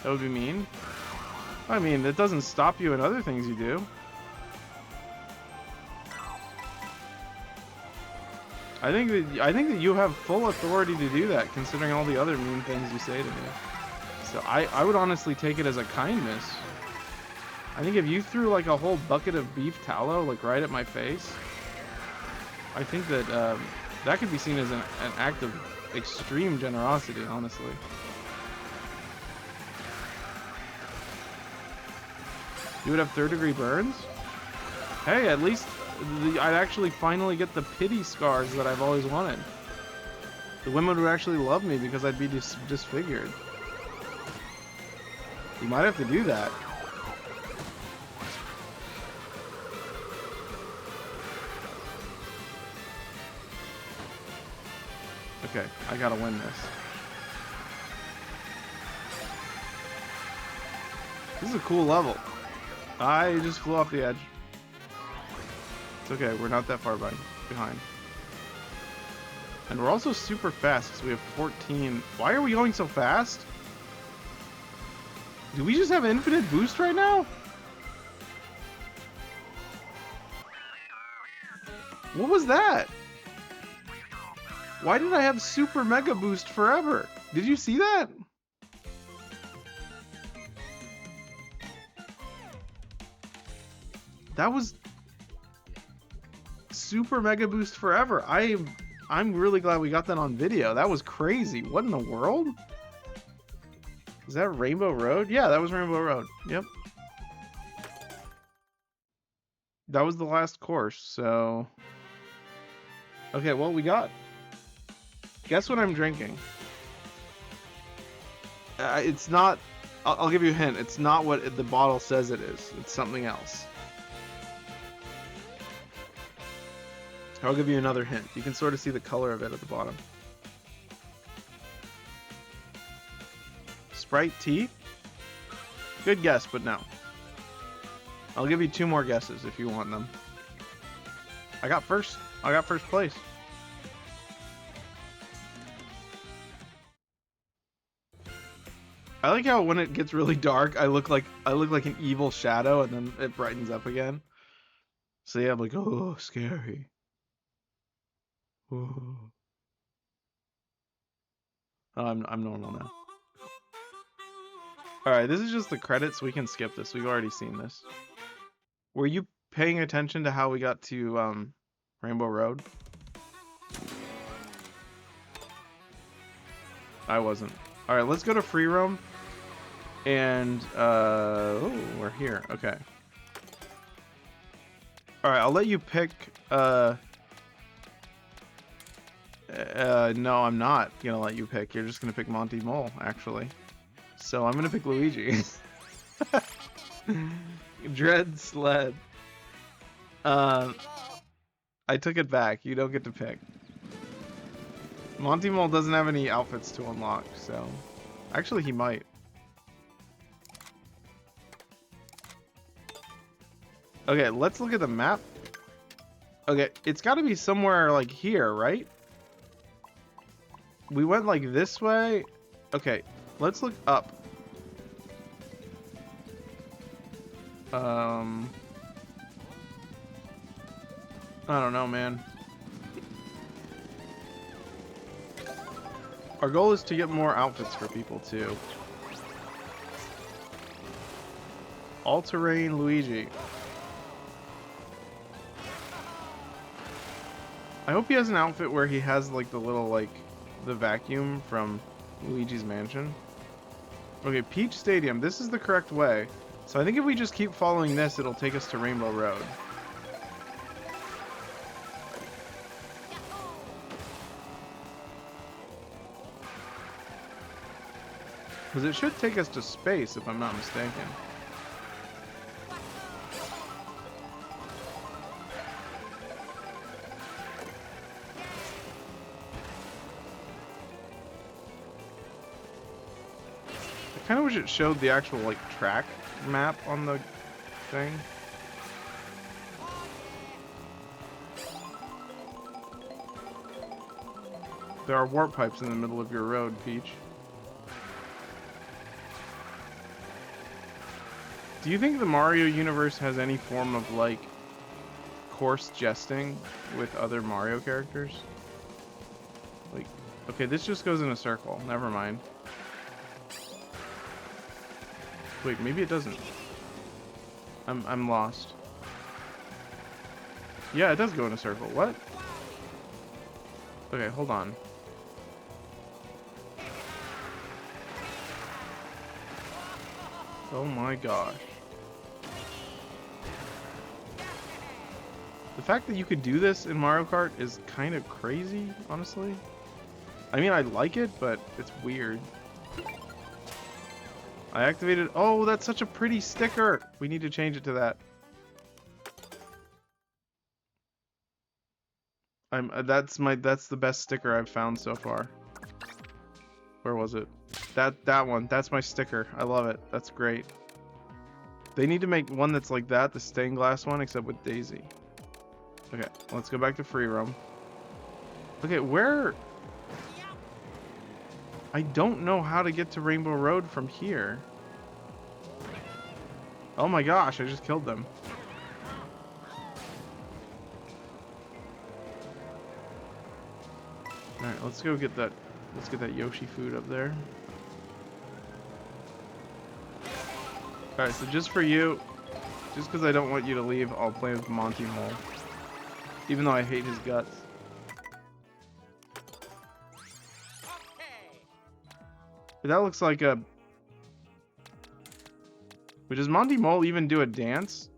That would be mean. I mean, it doesn't stop you in other things you do. I think that you have full authority to do that, considering all the other mean things you say to me. So I would honestly take it as a kindness. I think if you threw like a whole bucket of beef tallow like right at my face, I think that that could be seen as an act of extreme generosity, honestly. You would have third-degree burns? Hey, at least I'd actually finally get the pity scars that I've always wanted. The women would actually love me because I'd be disfigured. You might have to do that. Okay, I gotta win this. This is a cool level. I just flew off the edge. It's okay, we're not that far behind. And we're also super fast because we have 14. Why are we going so fast? Do we just have infinite boost right now? What was that? Why did I have super mega boost forever? Did you see that? That was super mega boost forever. I'm really glad we got that on video. That was crazy. What in the world? Is that Rainbow Road? Yeah, that was Rainbow Road. Yep. That was the last course, so... Okay, well, we got... Guess what I'm drinking? It's not... I'll give you a hint. It's not what the bottle says it is. It's something else. I'll give you another hint. You can sort of see the color of it at the bottom. Sprite tea? Good guess, but no. I'll give you 2 more guesses if you want them. I got first place. I like how when it gets really dark, I look like an evil shadow, and then it brightens up again. So yeah, I'm like, oh, scary. Ooh. Oh, I'm normal now. Alright, this is just the credits. We can skip this. We've already seen this. Were you paying attention to how we got to Rainbow Road? I wasn't. Alright, let's go to free roam. And, oh, we're here. Okay. Alright, I'll let you pick, no, I'm not gonna let you pick. You're just gonna pick Monty Mole, actually. So I'm gonna pick Luigi. Dread Sled. I took it back. You don't get to pick. Monty Mole doesn't have any outfits to unlock, so... Actually, he might. Okay, let's look at the map. Okay, it's gotta be somewhere like here, right? We went like this way. Okay, let's look up. I don't know, man. Our goal is to get more outfits for people too. All-terrain Luigi. I hope he has an outfit where he has like the little the vacuum from Luigi's Mansion. Okay, Peach Stadium. This is the correct way. So I think if we just keep following this, it'll take us to Rainbow Road. Because it should take us to space, if I'm not mistaken. I kind of wish it showed the actual track map on the thing. There are warp pipes in the middle of your road, Peach. Do you think the Mario universe has any form of coarse jesting with other Mario characters? Okay, this just goes in a circle. Never mind. Wait, maybe it doesn't. I'm lost. Yeah, it does go in a circle. What? Okay, hold on. Oh my gosh. The fact that you could do this in Mario Kart is kind of crazy, honestly. I mean, I like it, but it's weird. I activated... Oh, that's such a pretty sticker! We need to change it to that. That's the best sticker I've found so far. Where was it? That one. That's my sticker. I love it. That's great. They need to make one that's like that, the stained glass one, except with Daisy. Okay, let's go back to free roam. Okay, where... I don't know how to get to Rainbow Road from here. Oh my gosh, I just killed them. Alright, let's go get that. Let's get that Yoshi food up there. Alright, so just for you, just because I don't want you to leave, I'll play with Monty Mole. Even though I hate his guts. But that looks like a... But does Monty Mole even do a dance?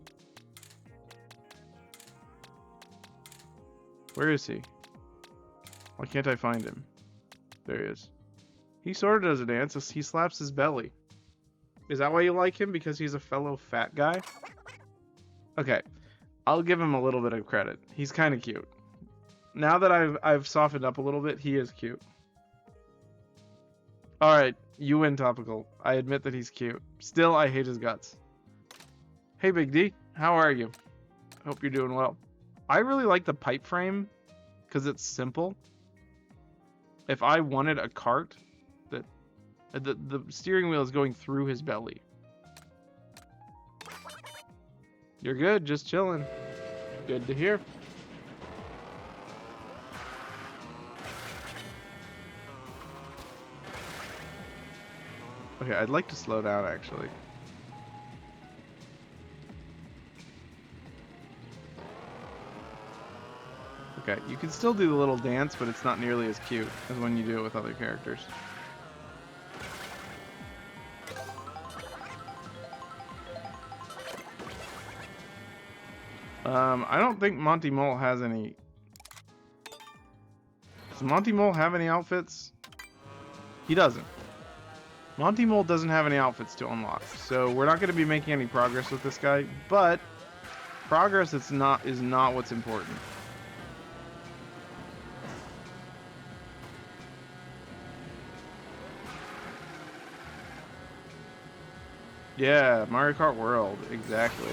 Where is he? Why can't I find him? There he is. He sort of does a dance. He slaps his belly. Is that why you like him? Because he's a fellow fat guy? Okay. I'll give him a little bit of credit. He's kind of cute. Now that I've softened up a little bit, he is cute. Alright, you win, Topical. I admit that he's cute. Still, I hate his guts. Hey, Big D. How are you? Hope you're doing well. I really like the pipe frame because it's simple. If I wanted a cart, that the steering wheel is going through his belly. You're good, just chilling. Good to hear. Okay, I'd like to slow down actually. Okay, you can still do the little dance, but it's not nearly as cute as when you do it with other characters. I don't think Monty Mole has any... Does Monty Mole have any outfits? He doesn't. Monty Mole doesn't have any outfits to unlock, so we're not going to be making any progress with this guy, but progress is not what's important. Yeah, Mario Kart World, exactly.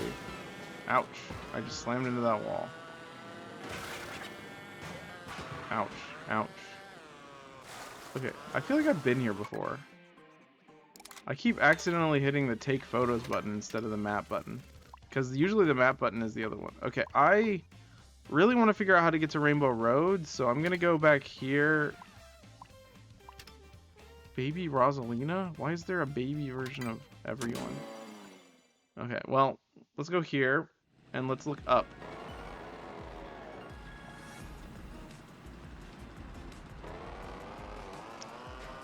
Ouch, I just slammed into that wall. Ouch, ouch. Okay, I feel like I've been here before. I keep accidentally hitting the take photos button instead of the map button. Because usually the map button is the other one. Okay, I really want to figure out how to get to Rainbow Road, so I'm going to go back here. Baby Rosalina? Why is there a baby version of everyone? Okay, well, let's go here, and let's look up.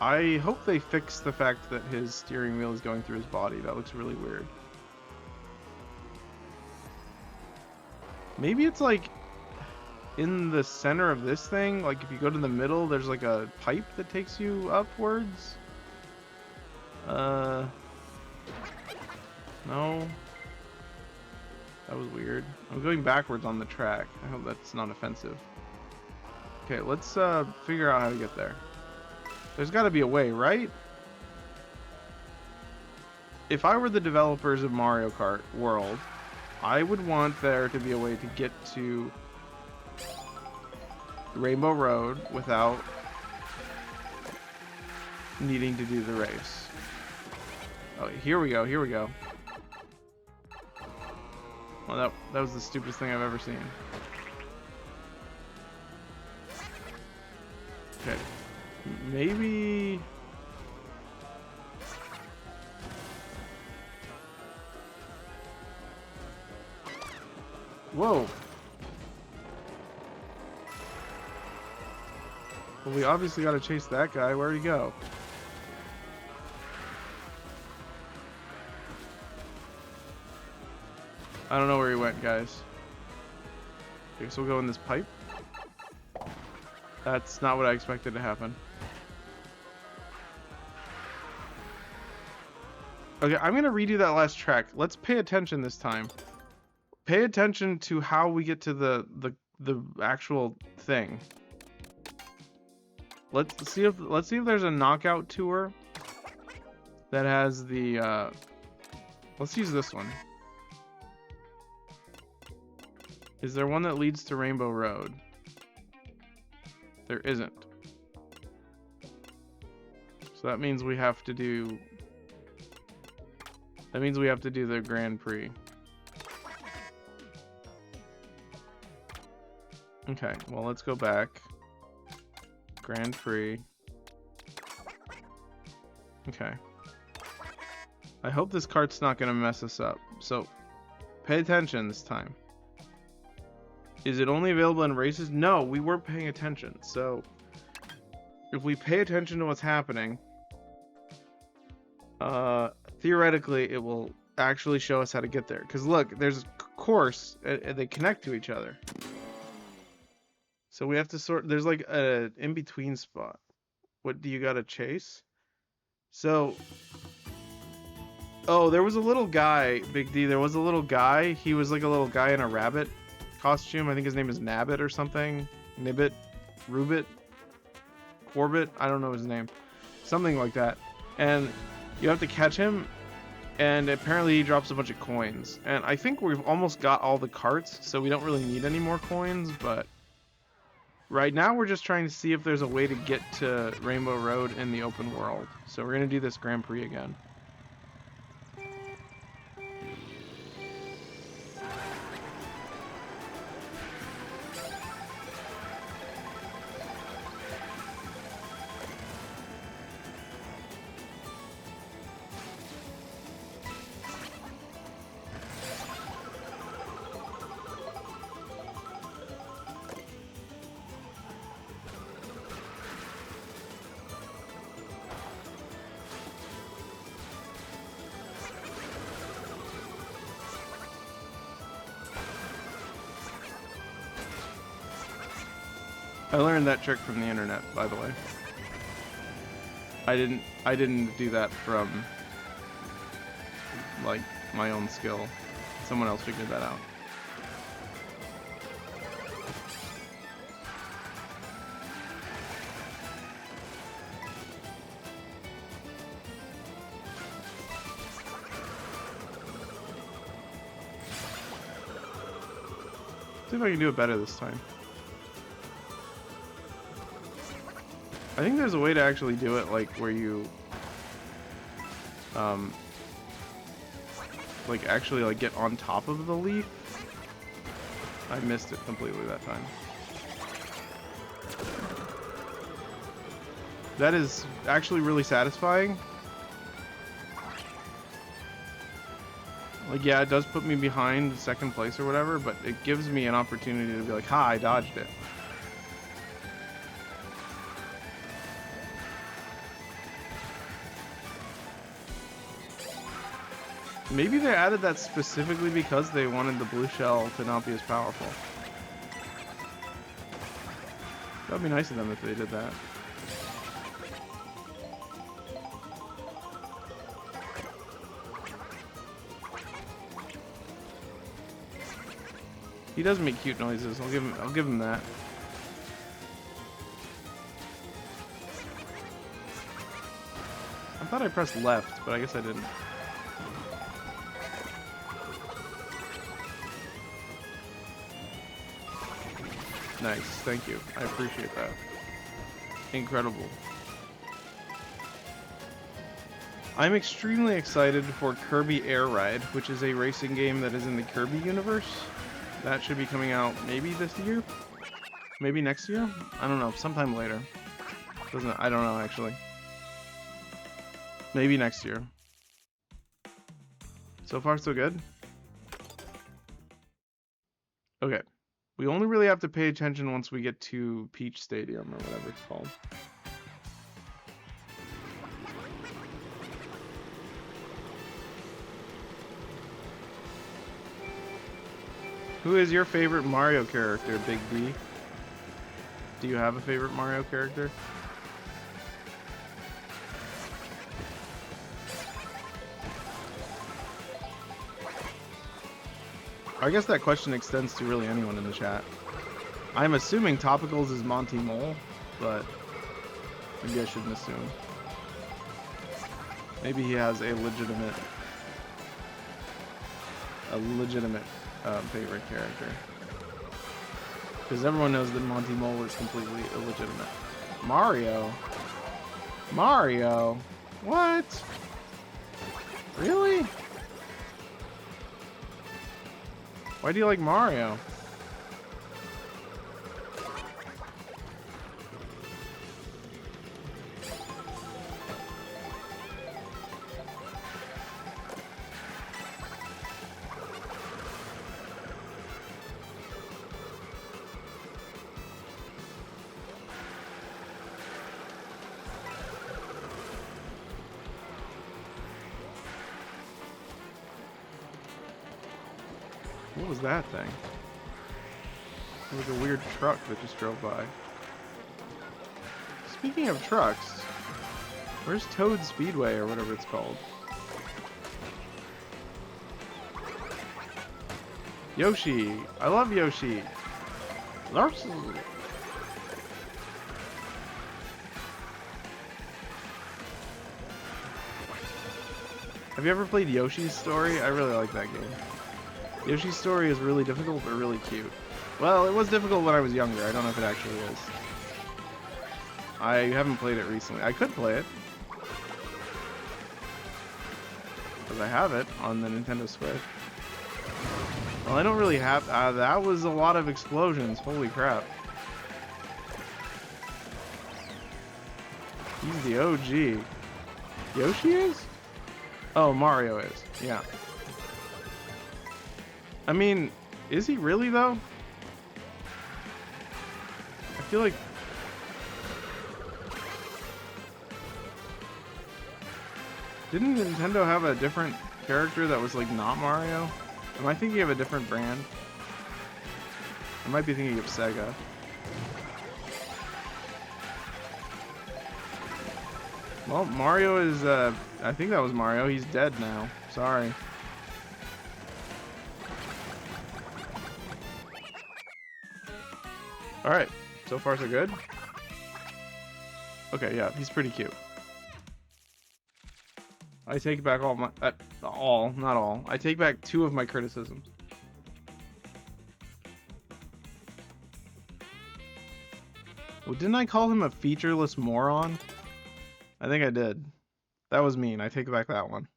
I hope they fix the fact that his steering wheel is going through his body. That looks really weird. Maybe it's like in the center of this thing. Like if you go to the middle, there's like a pipe that takes you upwards. No. That was weird. I'm going backwards on the track. I hope that's not offensive. Okay, let's figure out how to get there. There's got to be a way, right? If I were the developers of Mario Kart World, I would want there to be a way to get to Rainbow Road without needing to do the race. Oh, here we go, here we go. Well, that was the stupidest thing I've ever seen. Okay. Maybe... Whoa. Well, we obviously gotta chase that guy. Where'd he go? I don't know where he went, guys. Okay, so we'll go in this pipe. That's not what I expected to happen. Okay, I'm gonna redo that last track. Let's pay attention this time. Pay attention to how we get to the actual thing. Let's see if there's a knockout tour that has the let's use this one. Is there one that leads to Rainbow Road? There isn't. So that means we have to do... That means we have to do the Grand Prix. Okay, well, let's go back. Grand Prix. Okay. I hope this cart's not going to mess us up. So, pay attention this time. Is it only available in races? No, we weren't paying attention. So, if we pay attention to what's happening, theoretically, it will actually show us how to get there. Because look, there's a course, and they connect to each other. So we have to sort, there's like a in-between spot. What do you gotta chase? So, oh, there was a little guy, Big D, there was a little guy. He was like a little guy in a rabbit costume. I think his name is Nabbit or something. Nibbit, Rubit, Corbett, I don't know his name. Something like that. And you have to catch him, and apparently he drops a bunch of coins. And I think we've almost got all the carts, so we don't really need any more coins, but right now we're just trying to see if there's a way to get to Rainbow Road in the open world. So we're going to do this Grand Prix again. I learned that trick from the internet, by the way. I didn't do that from like my own skill. Someone else figured that out. See if I can do it better this time. I think there's a way to actually do it, like, where you, like, actually, like, get on top of the leaf. I missed it completely that time. That is actually really satisfying. Like, yeah, it does put me behind second place or whatever, but it gives me an opportunity to be like, ha, I dodged it. Maybe they added that specifically because they wanted the blue shell to not be as powerful. That would be nice of them if they did that. He does make cute noises. I'll give him that. I thought I pressed left, but I guess I didn't. Nice, thank you. I appreciate that. Incredible. I'm extremely excited for Kirby Air Ride, which is a racing game that is in the Kirby universe. That should be coming out maybe this year? Maybe next year? I don't know, sometime later. I don't know actually. Maybe next year. So far so good? Okay. We only really have to pay attention once we get to Peach Stadium or whatever it's called. Who is your favorite Mario character, Big D? Do you have a favorite Mario character? I guess that question extends to really anyone in the chat. I'm assuming Topicals is Monty Mole, but maybe I shouldn't assume. Maybe he has a legitimate favorite character. Because everyone knows that Monty Mole is completely illegitimate. Mario? Mario? What? Really? Why do you like Mario? What was that thing? It was a weird truck that just drove by. Speaking of trucks, where's Toad Speedway or whatever it's called? Yoshi! I love Yoshi! Larson! Have you ever played Yoshi's Story? I really like that game. Yoshi's Story is really difficult, but really cute. Well, it was difficult when I was younger. I don't know if it actually is. I haven't played it recently. I could play it. Because I have it on the Nintendo Switch. Well, I don't really have... that was a lot of explosions. Holy crap. He's the OG. Yoshi is? Oh, Mario is. Yeah. I mean, is he really though? I feel like... Didn't Nintendo have a different character that was like not Mario? Am I thinking of a different brand? I might be thinking of Sega. Well, Mario is, I think that was Mario. He's dead now. Sorry. Alright, so far so good. Okay, yeah, he's pretty cute. I take back all my... not all. I take back 2 of my criticisms. Well, didn't I call him a featureless moron? I think I did. That was mean. I take back that one.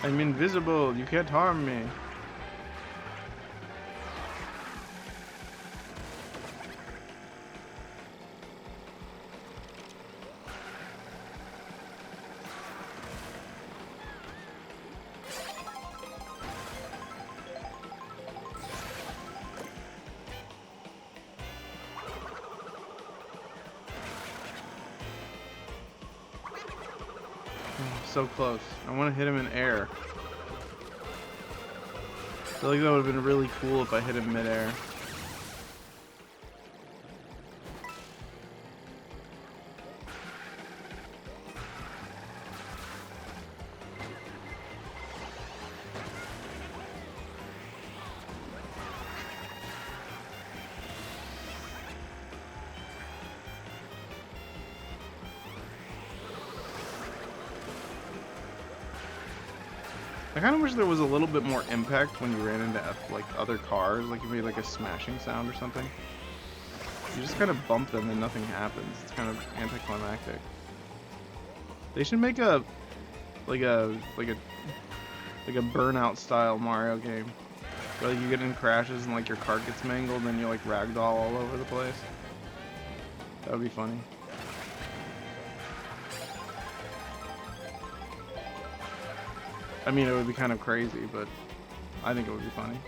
I'm invisible, you can't harm me. So close. I want to hit him in air. I feel like that would have been really cool if I hit him mid-air. I kind of wish there was a little bit more impact when you ran into like other cars, like you made like a smashing sound or something. You just kind of bump them and nothing happens. It's kind of anticlimactic. They should make a Burnout style Mario game. Where like, you get in crashes and like your cart gets mangled and you like ragdoll all over the place. That would be funny. I mean, it would be kind of crazy, but I think it would be funny.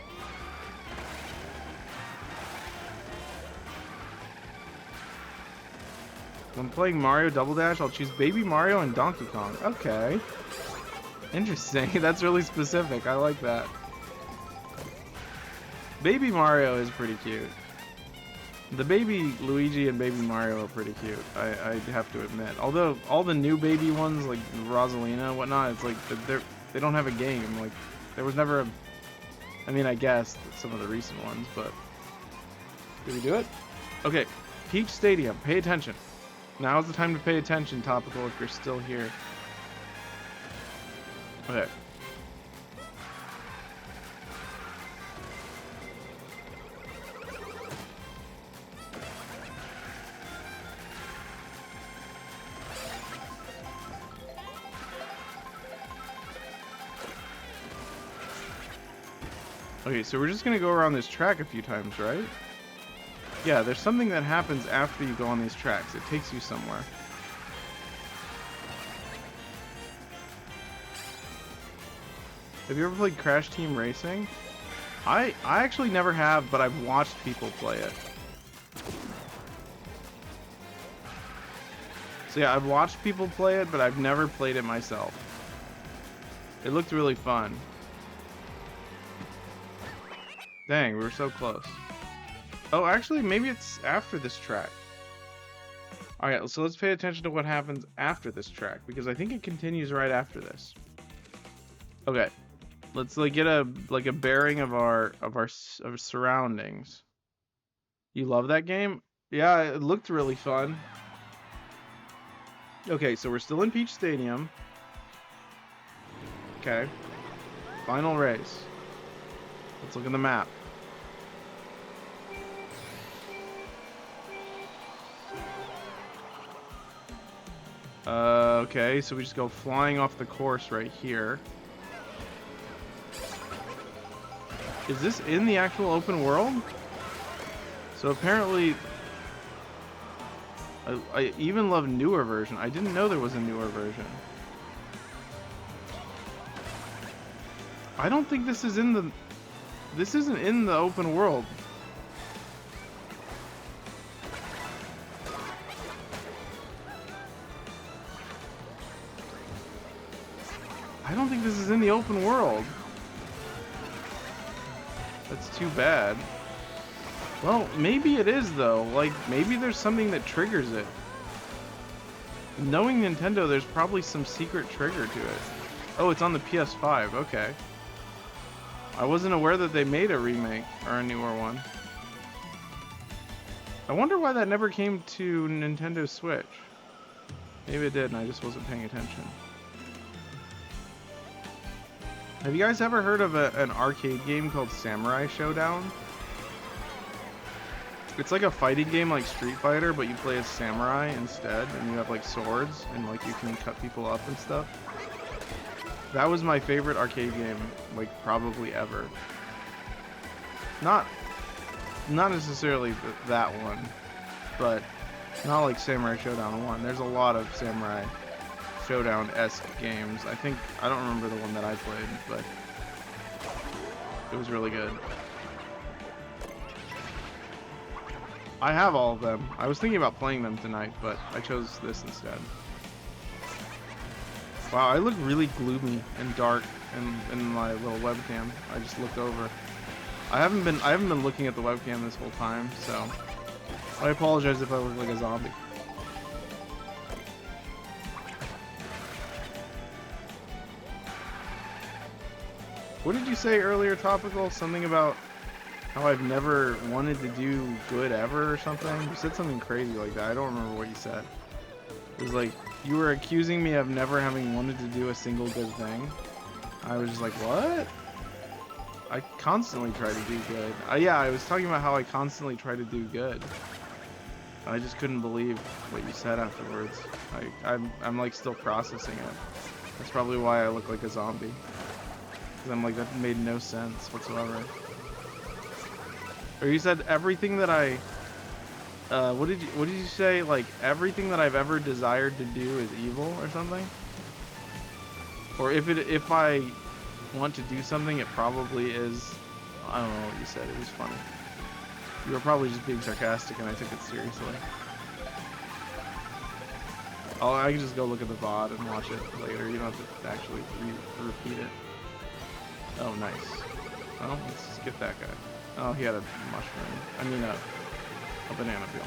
When playing Mario Double Dash, I'll choose Baby Mario and Donkey Kong. Okay. Interesting. That's really specific. I like that. Baby Mario is pretty cute. The baby Luigi and baby Mario are pretty cute, I have to admit. Although all the new baby ones, like Rosalina and whatnot, it's like they don't have a game. Like there was never a. I mean, I guess some of the recent ones, but did we do it? Okay, Peach Stadium. Pay attention. Now's the time to pay attention, Topical, if you're still here. Okay. Okay, so we're just gonna go around this track a few times, right? Yeah, there's something that happens after you go on these tracks. It takes you somewhere. Have you ever played Crash Team Racing? I actually never have, but I've watched people play it. So yeah, I've watched people play it, but I've never played it myself. It looked really fun. Dang, we were so close. Oh, actually, maybe it's after this track. Alright, so let's pay attention to what happens after this track, because I think it continues right after this. Okay. Let's like get a bearing of our surroundings. You love that game? Yeah, it looked really fun. Okay, so we're still in Peach Stadium. Okay. Final race. Let's look at the map. Okay, so we just go flying off the course right here. Is this in the actual open world? So apparently, I even love newer version. I didn't know there was a newer version. I don't think this is in the... This isn't in the open world. I don't think this is in the open world. That's too bad. Well, maybe it is though. Like, maybe there's something that triggers it. Knowing Nintendo, there's probably some secret trigger to it. Oh, it's on the PS5. Okay. I wasn't aware that they made a remake or a newer one. I wonder why that never came to Nintendo Switch. Maybe it did and I just wasn't paying attention. Have you guys ever heard of an arcade game called Samurai Showdown? It's like a fighting game like Street Fighter, but you play as samurai instead, and you have like swords, and like you can cut people up and stuff. That was my favorite arcade game, like probably ever. Not necessarily that one, but not like Samurai Showdown 1. There's a lot of Samurai Showdown-esque games. I don't remember the one that I played, but it was really good. I have all of them. I was thinking about playing them tonight, but I chose this instead. Wow, I look really gloomy and dark in my little webcam. I just looked over. I haven't been looking at the webcam this whole time, so I apologize if I look like a zombie. What did you say earlier, Topical? Something about how I've never wanted to do good ever or something? You said something crazy like that. I don't remember what you said. It was like, you were accusing me of never having wanted to do a single good thing. I was just like, what? I constantly try to do good. Yeah, I was talking about how I constantly try to do good. I just couldn't believe what you said afterwards. I'm like still processing it. That's probably why I look like a zombie. Because I'm like, that made no sense whatsoever. Or you said everything that I... what did you say? Like, everything that I've ever desired to do is evil or something? Or if I want to do something, it probably is... I don't know what you said. It was funny. You were probably just being sarcastic and I took it seriously. Oh, I can just go look at the VOD and watch it later. You don't have to actually repeat it. Oh, nice. Well, let's just get that guy. Oh, he had a mushroom. I mean, a banana peel.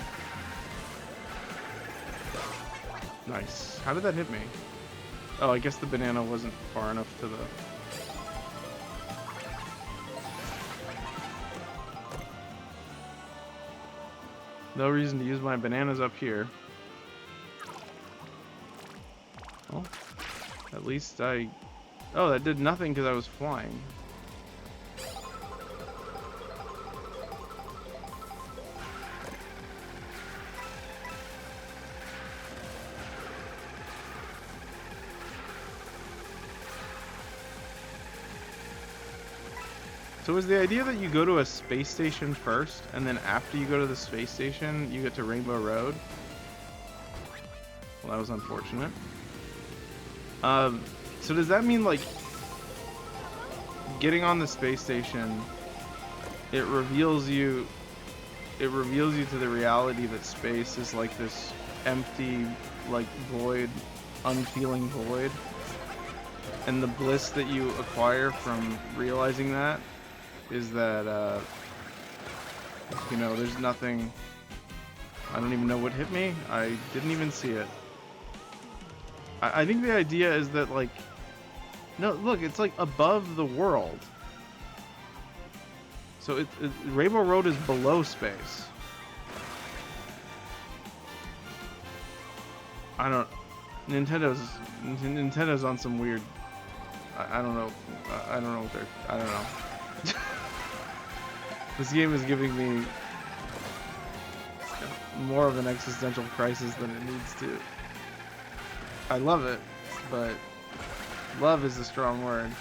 Nice. How did that hit me? Oh, I guess the banana wasn't far enough to the... No reason to use my bananas up here. Well, at least I... Oh, that did nothing because I was flying. So is the idea that you go to a space station first, and then after you go to the space station, you get to Rainbow Road? Well, that was unfortunate. So does that mean, like, getting on the space station, it reveals you to the reality that space is like this empty, like, void, unfeeling void, and the bliss that you acquire from realizing that is that, you know, there's nothing. I don't even know what hit me. I didn't even see it. I think the idea is that, like, no, look, it's like above the world. So Rainbow Road is below space. I don't. Nintendo's on some weird. I don't know. I don't know what they're. I don't know. This game is giving me more of an existential crisis than it needs to. I love it, but love is a strong word.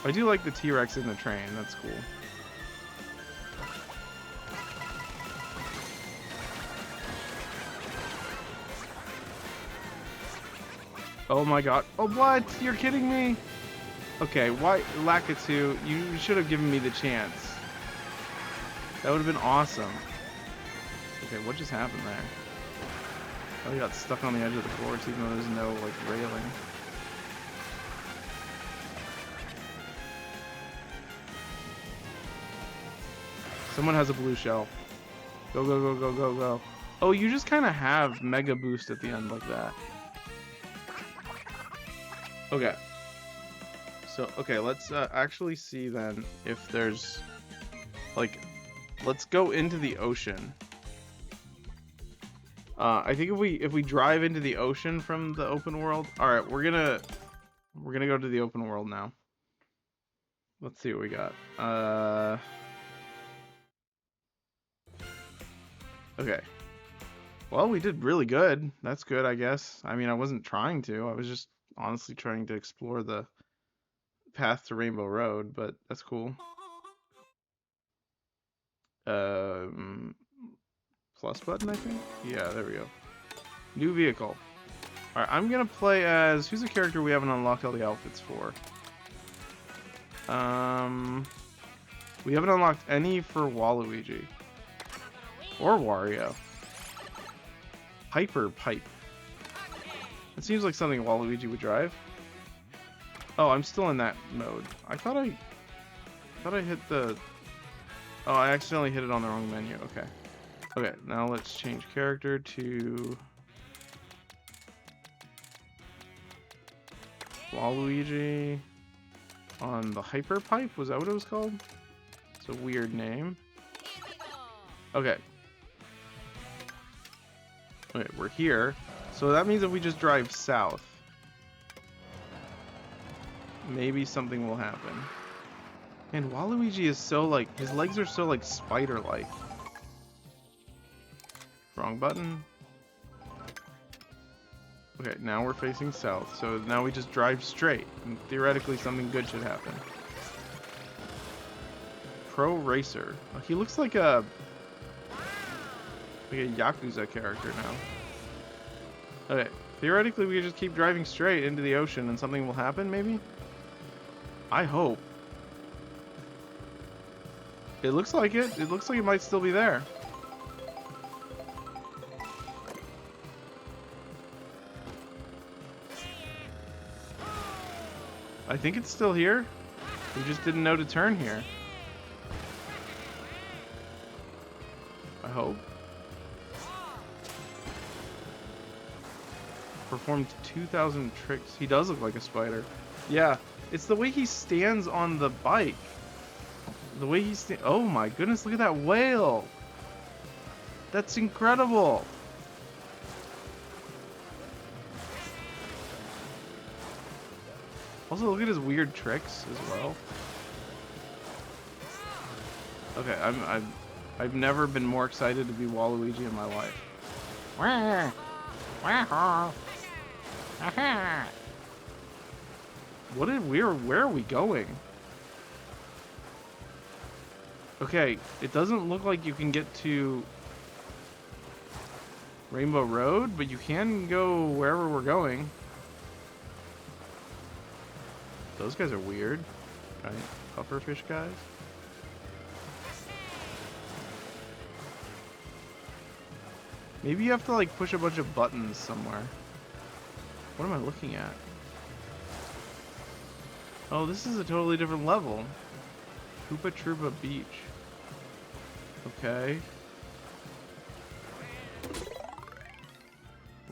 I do like the T-Rex in the train. That's cool. Oh my god. Oh, what? You're kidding me? Okay, why? Lakitu, you should have given me the chance. That would have been awesome. Okay, what just happened there? Oh, he got stuck on the edge of the course even though there's no, like, railing. Someone has a blue shell. Go, go, go, go, go, go. Oh, you just kind of have Mega Boost at the end like that. Okay. So, okay, let's actually see then if there's, like, let's go into the ocean. I think if we drive into the ocean from the open world. All right, we're gonna go to the open world now. Let's see what we got. Okay. Well, we did really good. That's good, I guess. I mean, I wasn't trying to. I was just honestly trying to explore the path to Rainbow Road, but that's cool. Plus button, I think? Yeah, there we go. New vehicle. Alright, I'm gonna play as... Who's a character we haven't unlocked all the outfits for? We haven't unlocked any for Waluigi. Or Wario. Hyper Pipe. It seems like something Waluigi would drive. Oh, I'm still in that mode. I thought I hit the... Oh, I accidentally hit it on the wrong menu. Okay. Okay, now let's change character to... Waluigi on the Hyper Pipe? Was that what it was called? It's a weird name. Okay. Okay, we're here. So that means if we just drive south, maybe something will happen. And Waluigi is so, like, his legs are so, like, spider-like. Wrong button. Okay, now we're facing south, so now we just drive straight, and theoretically something good should happen. Pro Racer. Oh, he looks like a Yakuza character now. Okay, theoretically we could just keep driving straight into the ocean and something will happen, maybe? I hope. It looks like it. It looks like it might still be there. I think it's still here. We just didn't know to turn here. I hope. Performed 2,000 tricks. He does look like a spider. Yeah, it's the way he stands on the bike. The way he stands. Oh my goodness, look at that whale. That's incredible. Also, look at his weird tricks as well. Okay, I've never been more excited to be Waluigi in my life. Where are we going? Okay, it doesn't look like you can get to Rainbow Road, but you can go wherever we're going. Those guys are weird. Right? Pufferfish guys. Maybe you have to like push a bunch of buttons somewhere. What am I looking at? Oh, this is a totally different level. Koopa Troopa Beach. Okay.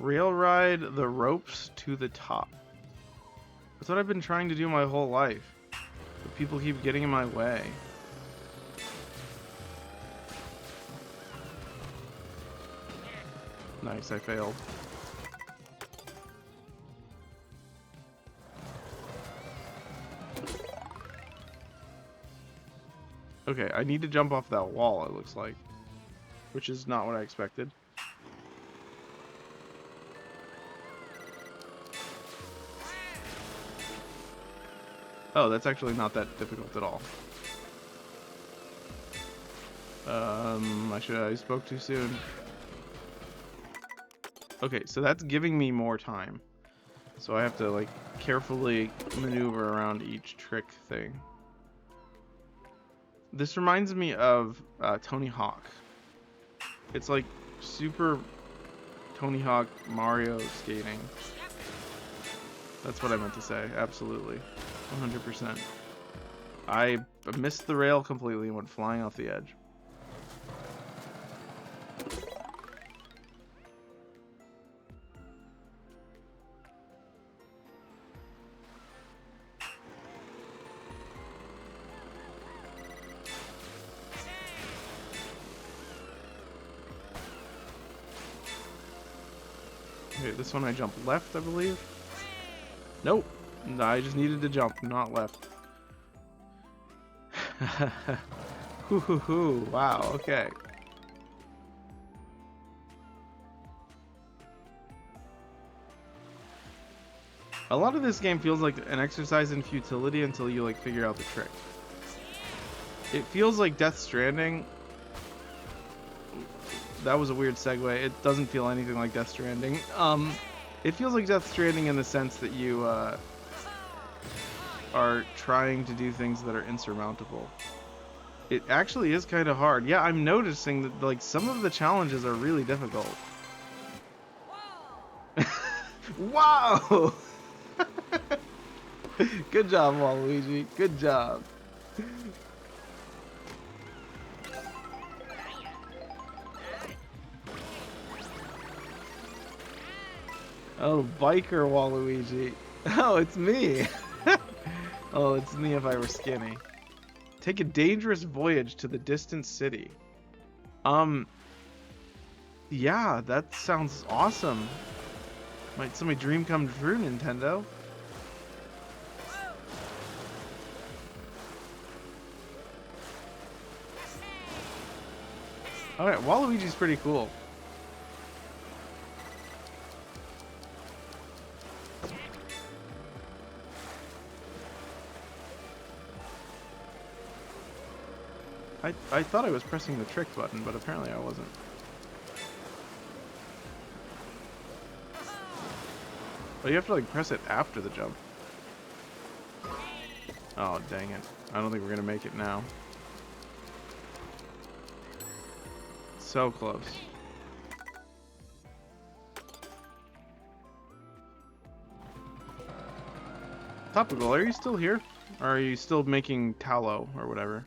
Rail ride the ropes to the top. That's what I've been trying to do my whole life. But people keep getting in my way. Nice, I failed. Okay, I need to jump off that wall, it looks like. Which is not what I expected. Oh, that's actually not that difficult at all. I spoke too soon. Okay, so that's giving me more time. So I have to, like, carefully maneuver around each trick thing. This reminds me of Tony Hawk. It's like super Tony Hawk Mario skating. That's what I meant to say, absolutely. 100%. I missed the rail completely and went flying off the edge. Okay, this one I jump left, I believe. Nope. No, I just needed to jump, not left. Hoo hoo hoo. Wow, okay. A lot of this game feels like an exercise in futility until you like figure out the trick. It feels like Death Stranding. That was a weird segue. It doesn't feel anything like Death Stranding. It feels like Death Stranding in the sense that you are trying to do things that are insurmountable. It actually is kind of hard. Yeah, I'm noticing that like some of the challenges are really difficult. Wow! Good job, Waluigi. Good job. Oh, biker Waluigi. Oh, it's me. Oh, it's me if I were skinny. Take a dangerous voyage to the distant city. Yeah, that sounds awesome. Might somebody dream come true, Nintendo. Alright, Waluigi's pretty cool. I thought I was pressing the trick button, but apparently I wasn't. Oh, you have to like press it after the jump. Oh, dang it. I don't think we're gonna make it now. So close. Topical, are you still here? Or are you still making tallow or whatever?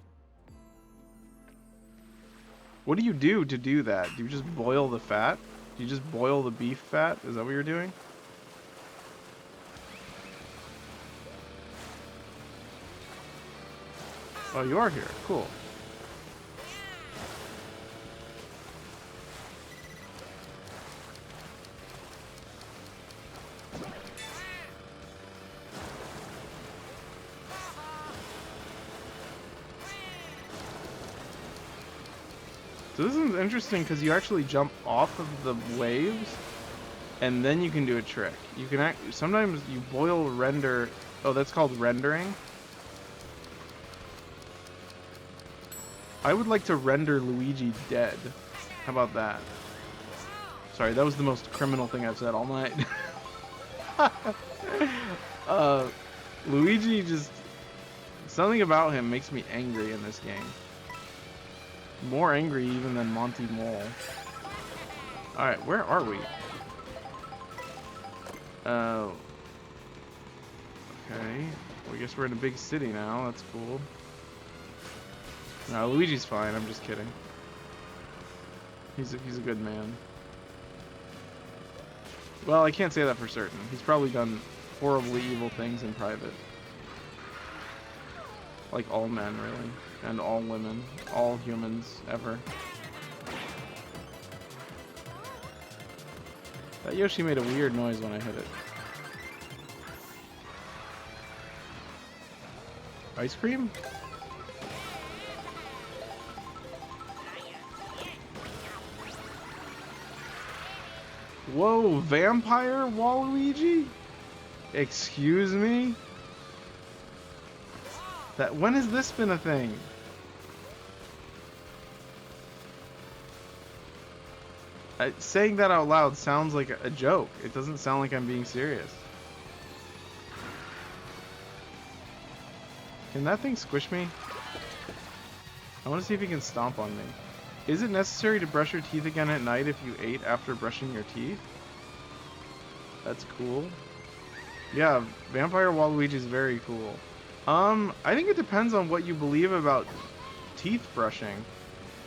What do you do to do that? Do you just boil the fat? Do you just boil the beef fat? Is that what you're doing? Oh, you are here. Cool. So this is interesting because you actually jump off of the waves and then you can do a trick. You can sometimes you boil render. Oh, that's called rendering. I would like to render Luigi dead. How about that? Sorry, that was the most criminal thing I've said all night. Luigi just... Something about him makes me angry in this game. More angry even than Monty Mole. Alright, where are we? Oh. Okay. Well, I guess we're in a big city now. That's cool. No, Luigi's fine. I'm just kidding. He's a good man. Well, I can't say that for certain. He's probably done horribly evil things in private. Like all men, really. And all women. All humans, ever. That Yoshi made a weird noise when I hit it. Ice cream? Whoa, vampire Waluigi? Excuse me? When has this been a thing? Saying that out loud sounds like a joke. It doesn't sound like I'm being serious. Can that thing squish me? I want to see if he can stomp on me. Is it necessary to brush your teeth again at night if you ate after brushing your teeth? That's cool. Yeah, Vampire Waluigi is very cool. I think it depends on what you believe about teeth brushing.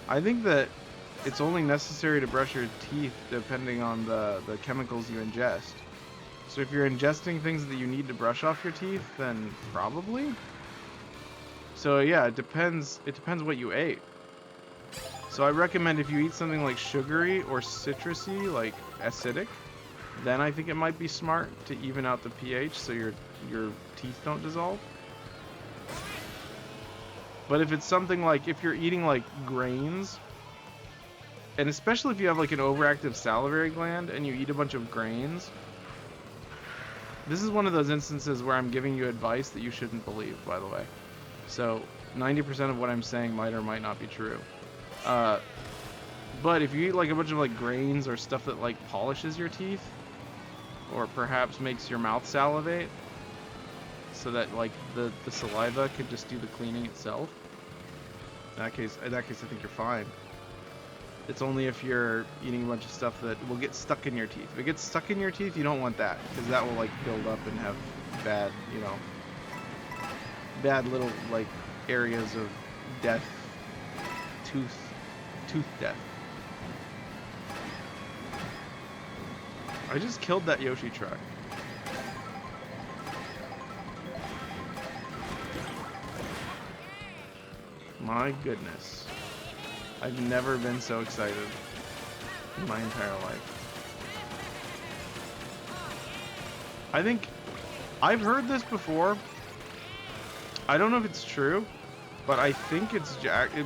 I think that it's only necessary to brush your teeth depending on the chemicals you ingest. So if you're ingesting things that you need to brush off your teeth, then probably. So yeah, it depends what you ate. So I recommend if you eat something like sugary or citrusy, like acidic, then I think it might be smart to even out the pH so your teeth don't dissolve. But if it's something like, if you're eating like grains, and especially if you have like an overactive salivary gland and you eat a bunch of grains, this is one of those instances where I'm giving you advice that you shouldn't believe, by the way. So 90% of what I'm saying might or might not be true. But if you eat like a bunch of like grains or stuff that like polishes your teeth, or perhaps makes your mouth salivate, so that like the saliva could just do the cleaning itself, in that case I think you're fine. It's only if you're eating a bunch of stuff that will get stuck in your teeth. If it gets stuck in your teeth, you don't want that, because that will like build up and have bad, you know, bad little like areas of death, tooth death. I just killed that Yoshi truck. My goodness. I've never been so excited in my entire life. I think I've heard this before. I don't know if it's true, but I think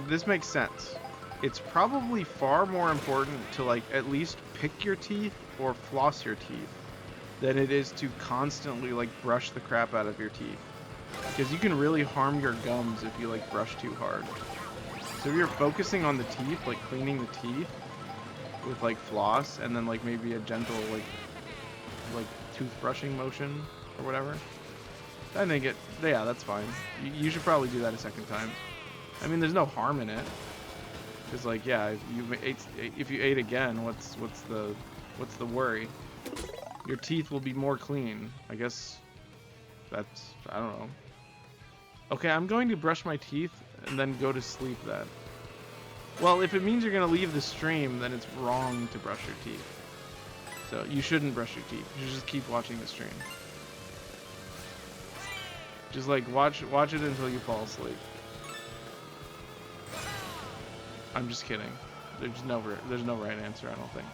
this makes sense. It's probably far more important to like at least pick your teeth or floss your teeth than it is to constantly like brush the crap out of your teeth, because you can really harm your gums if you like brush too hard. So if you're focusing on the teeth, like cleaning the teeth with like floss and then like maybe a gentle like toothbrushing motion or whatever. I think yeah, that's fine. You should probably do that a second time. I mean, there's no harm in it. Cause like, yeah, if you ate again, what's the worry? Your teeth will be more clean. I guess that's, I don't know. Okay, I'm going to brush my teeth and then go to sleep then. Well, if it means you're gonna leave the stream, then it's wrong to brush your teeth. So you shouldn't brush your teeth. You should just keep watching the stream. Just like watch it until you fall asleep. I'm just kidding. There's no right answer, I don't think.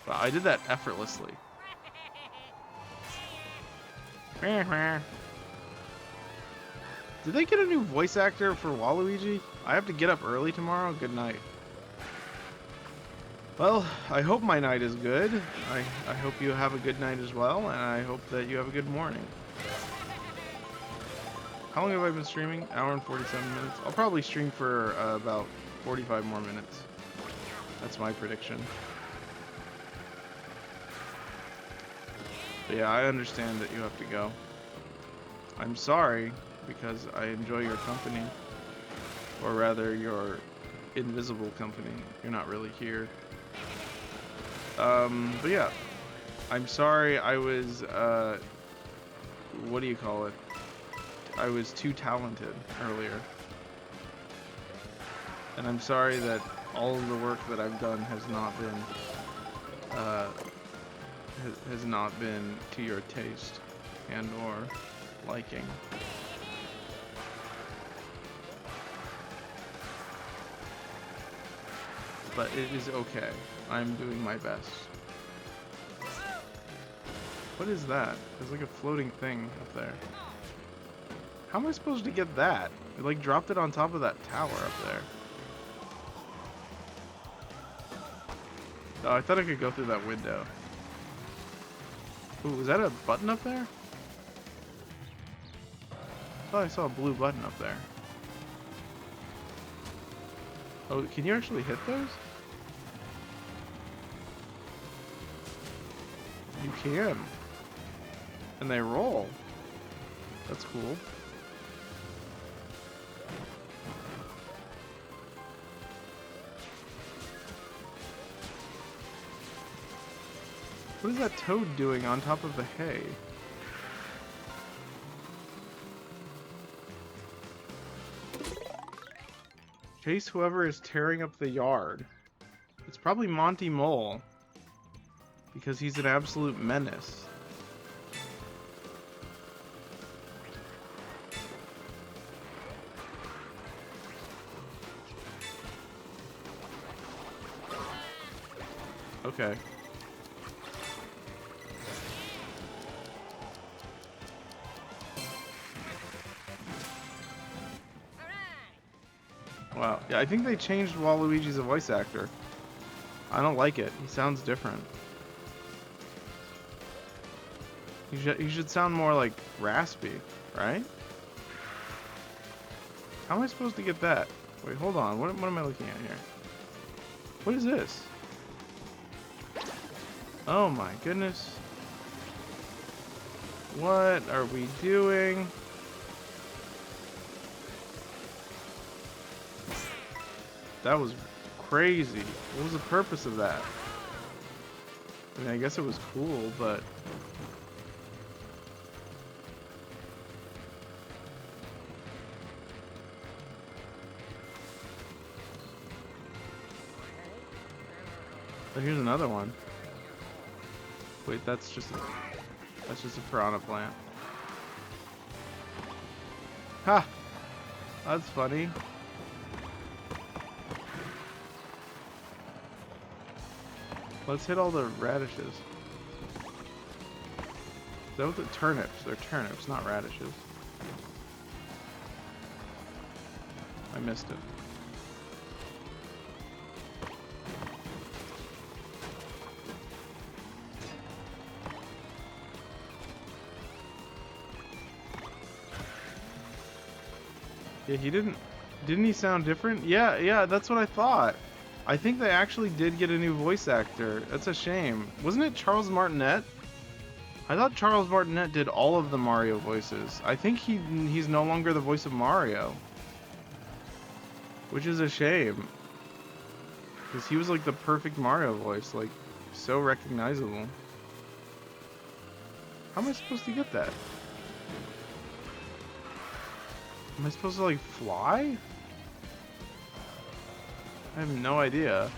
But I did that effortlessly. Did they get a new voice actor for Waluigi? I have to get up early tomorrow. Good night. Well, I hope my night is good. I hope you have a good night as well, and I hope that you have a good morning. How long have I been streaming? Hour and 47 minutes. I'll probably stream for about 45 more minutes. That's my prediction. But yeah, I understand that you have to go. I'm sorry, because I enjoy your company. Or rather, your invisible company. You're not really here. But yeah. I'm sorry I was, what do you call it? I was too talented earlier. And I'm sorry that all of the work that I've done has not been to your taste and or liking. But it is okay. I'm doing my best. What is that? There's like a floating thing up there. How am I supposed to get that? It like dropped it on top of that tower up there. Oh, I thought I could go through that window. Ooh, was that a button up there? I thought I saw a blue button up there. Oh, can you actually hit those? You can. And they roll. That's cool. What is that toad doing on top of the hay? Chase whoever is tearing up the yard. It's probably Monty Mole. Because he's an absolute menace. Okay. Wow. Yeah, I think they changed Waluigi's a voice actor. I don't like it. He sounds different. He should sound more like raspy, right? How am I supposed to get that? Wait, hold on. What am I looking at here? What is this? Oh my goodness. What are we doing? That was crazy. What was the purpose of that? I mean, I guess it was cool, but... But here's another one. Wait, that's just a piranha plant. Ha! That's funny. Let's hit all the radishes. Is that what the turnips? They're turnips, not radishes. I missed it. Yeah, didn't he sound different? Yeah, that's what I thought. I think they actually did get a new voice actor. That's a shame. Wasn't it Charles Martinet? I thought Charles Martinet did all of the Mario voices. I think he's no longer the voice of Mario. Which is a shame. Because he was like the perfect Mario voice, like so recognizable. How am I supposed to get that? Am I supposed to like fly? I have no idea.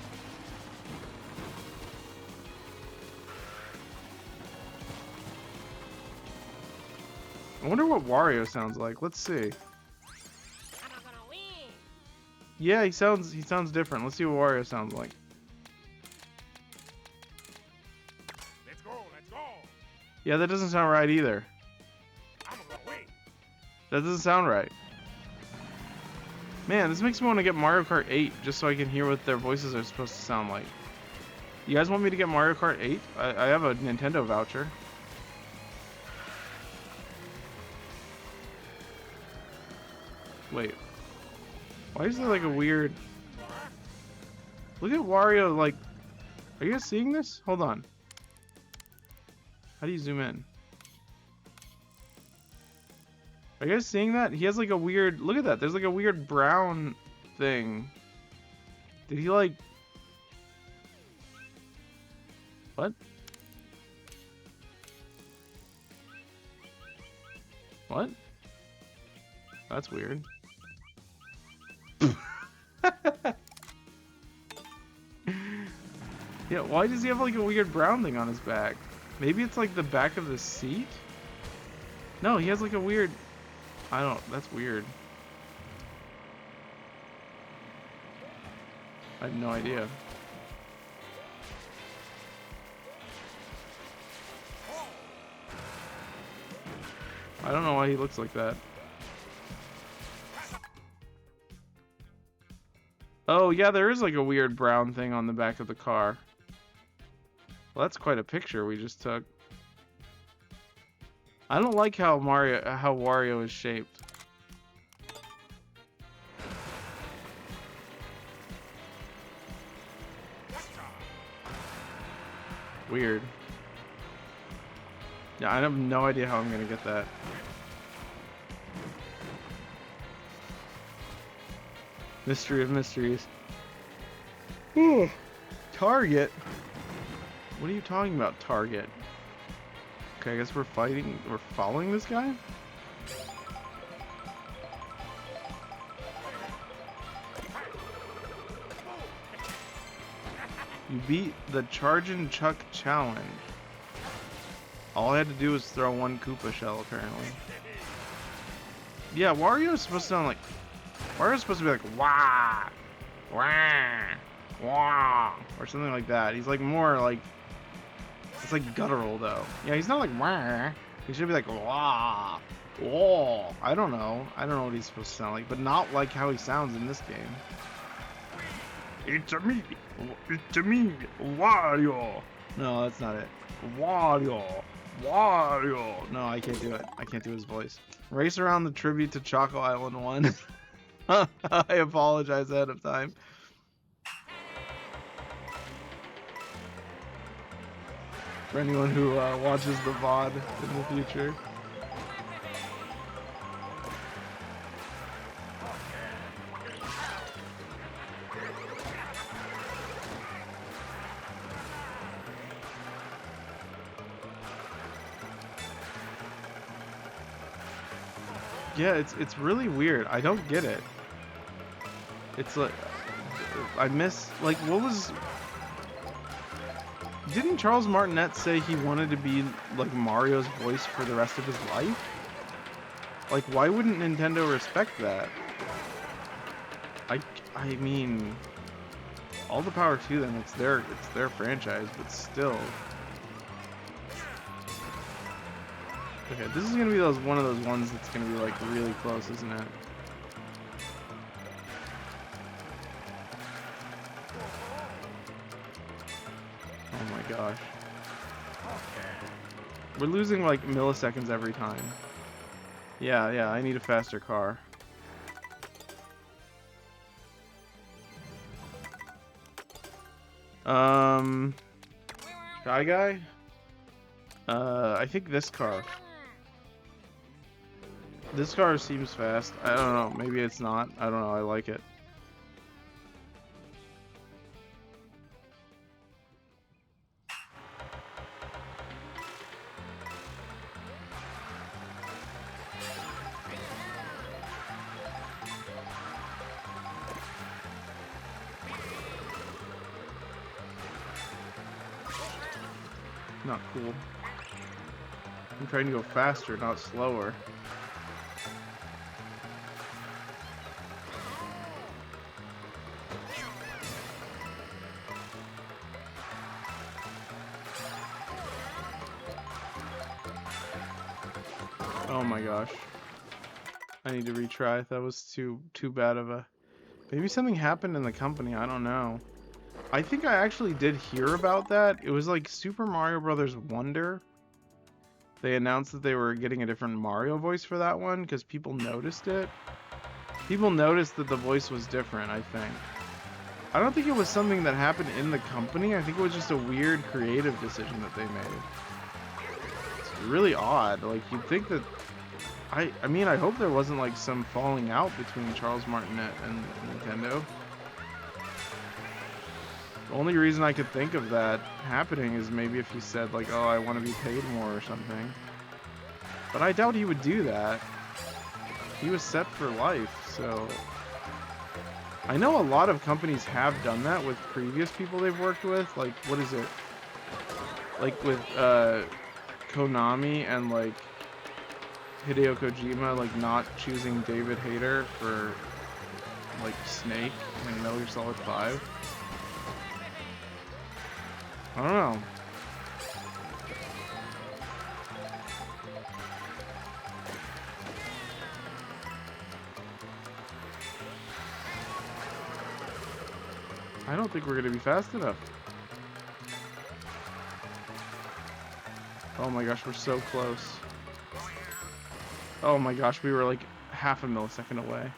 I wonder what Wario sounds like. Let's see. Yeah, he sounds different. Let's see what Wario sounds like. Let's go, let's go. Yeah, that doesn't sound right either. I'm gonna wait. That doesn't sound right. Man, this makes me want to get Mario Kart 8 just so I can hear what their voices are supposed to sound like. You guys want me to get Mario Kart 8? I have a Nintendo voucher. Wait. Why is there like a weird... Look at Wario, like... Are you guys seeing this? Hold on. How do you zoom in? Are you guys seeing that? He has like a weird... Look at that. There's like a weird brown thing. Did he like... What? What? That's weird. Yeah, why does he have like a weird brown thing on his back? Maybe it's like the back of the seat? No, he has like a weird... I don't... That's weird. I have no idea. I don't know why he looks like that. Oh, yeah, there is like a weird brown thing on the back of the car. Well, that's quite a picture we just took. I don't like how Wario is shaped. Weird. Yeah, I have no idea how I'm gonna get that. Mystery of mysteries. Ooh. Target? What are you talking about, Target? Okay, I guess we're following this guy? You beat the Charge and Chuck challenge. All I had to do was throw one Koopa shell, apparently. Yeah, Wario's supposed to sound like... Wario's supposed to be like, wah, wah, wah, or something like that. He's like more like... It's like guttural, though. Yeah, he's not like, wah. He should be like, wah, wah. I don't know. I don't know what he's supposed to sound like, but not like how he sounds in this game. It's me, Wario. No, that's not it. Wario. Wario. No, I can't do it. I can't do his voice. Race around the tribute to Choco Island 1. I apologize ahead of time. For anyone who watches the VOD in the future. Yeah, it's really weird. I don't get it. It's like I miss like what was didn't Charles Martinet say he wanted to be like Mario's voice for the rest of his life? Like why wouldn't Nintendo respect that? I mean all the power to them. It's their franchise, but still. Okay, this is gonna be one of those ones that's gonna be like really close, isn't it? Oh my gosh. We're losing like milliseconds every time. Yeah, I need a faster car. Shy Guy? I think this car. This car seems fast. I don't know. Maybe it's not. I don't know. I like it. Not cool. I'm trying to go faster, not slower. Oh my gosh. I need to retry. That was too bad of a... Maybe something happened in the company. I don't know. I think I actually did hear about that. It was like Super Mario Brothers Wonder. They announced that they were getting a different Mario voice for that one because people noticed it. People noticed that the voice was different, I think. I don't think it was something that happened in the company. I think it was just a weird creative decision that they made. It's really odd. Like, you'd think that... I mean, I hope there wasn't like some falling out between Charles Martinet and Nintendo. The only reason I could think of that happening is maybe if he said like, oh, I want to be paid more or something. But I doubt he would do that. He was set for life, so... I know a lot of companies have done that with previous people they've worked with. Like, what is it? Like with Konami and like Hideo Kojima, like not choosing David Hayter for like Snake in Metal Gear Solid 5. I don't know. I don't think we're gonna be fast enough. Oh my gosh, we're so close. Oh my gosh, we were like half a millisecond away.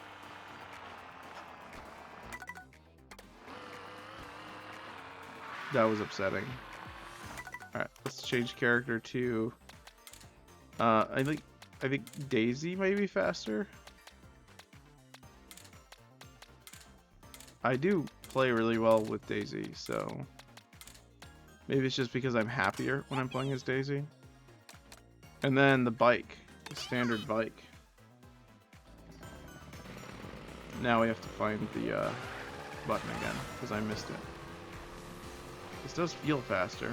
That was upsetting. Alright, let's change character to I think Daisy might be faster. I do play really well with Daisy, so maybe it's just because I'm happier when I'm playing as Daisy. And then the bike. The standard bike. Now we have to find the button again, because I missed it. This does feel faster.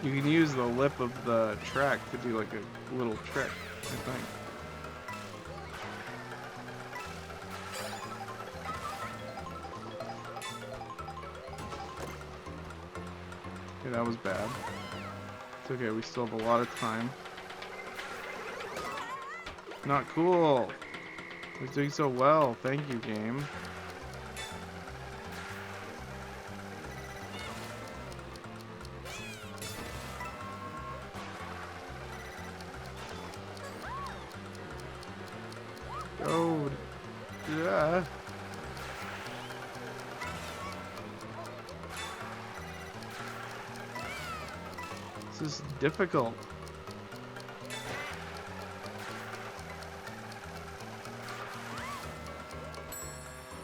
You can use the lip of the track to do like a little trick, I think. Okay, that was bad. It's okay, we still have a lot of time. Not cool! I was doing so well, thank you, game. Oh, yeah. This is difficult.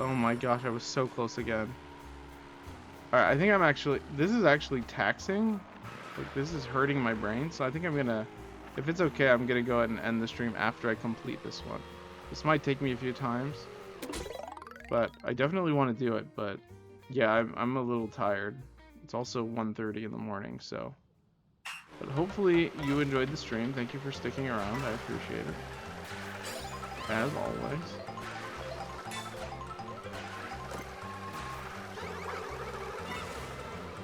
Oh my gosh, I was so close again. Alright, I think I'm actually... This is actually taxing. Like, this is hurting my brain, so I think I'm gonna... If it's okay, I'm gonna go ahead and end the stream after I complete this one. This might take me a few times, but I definitely want to do it, but yeah, I'm a little tired. It's also 1:30 in the morning, so... But hopefully you enjoyed the stream. Thank you for sticking around. I appreciate it. As always.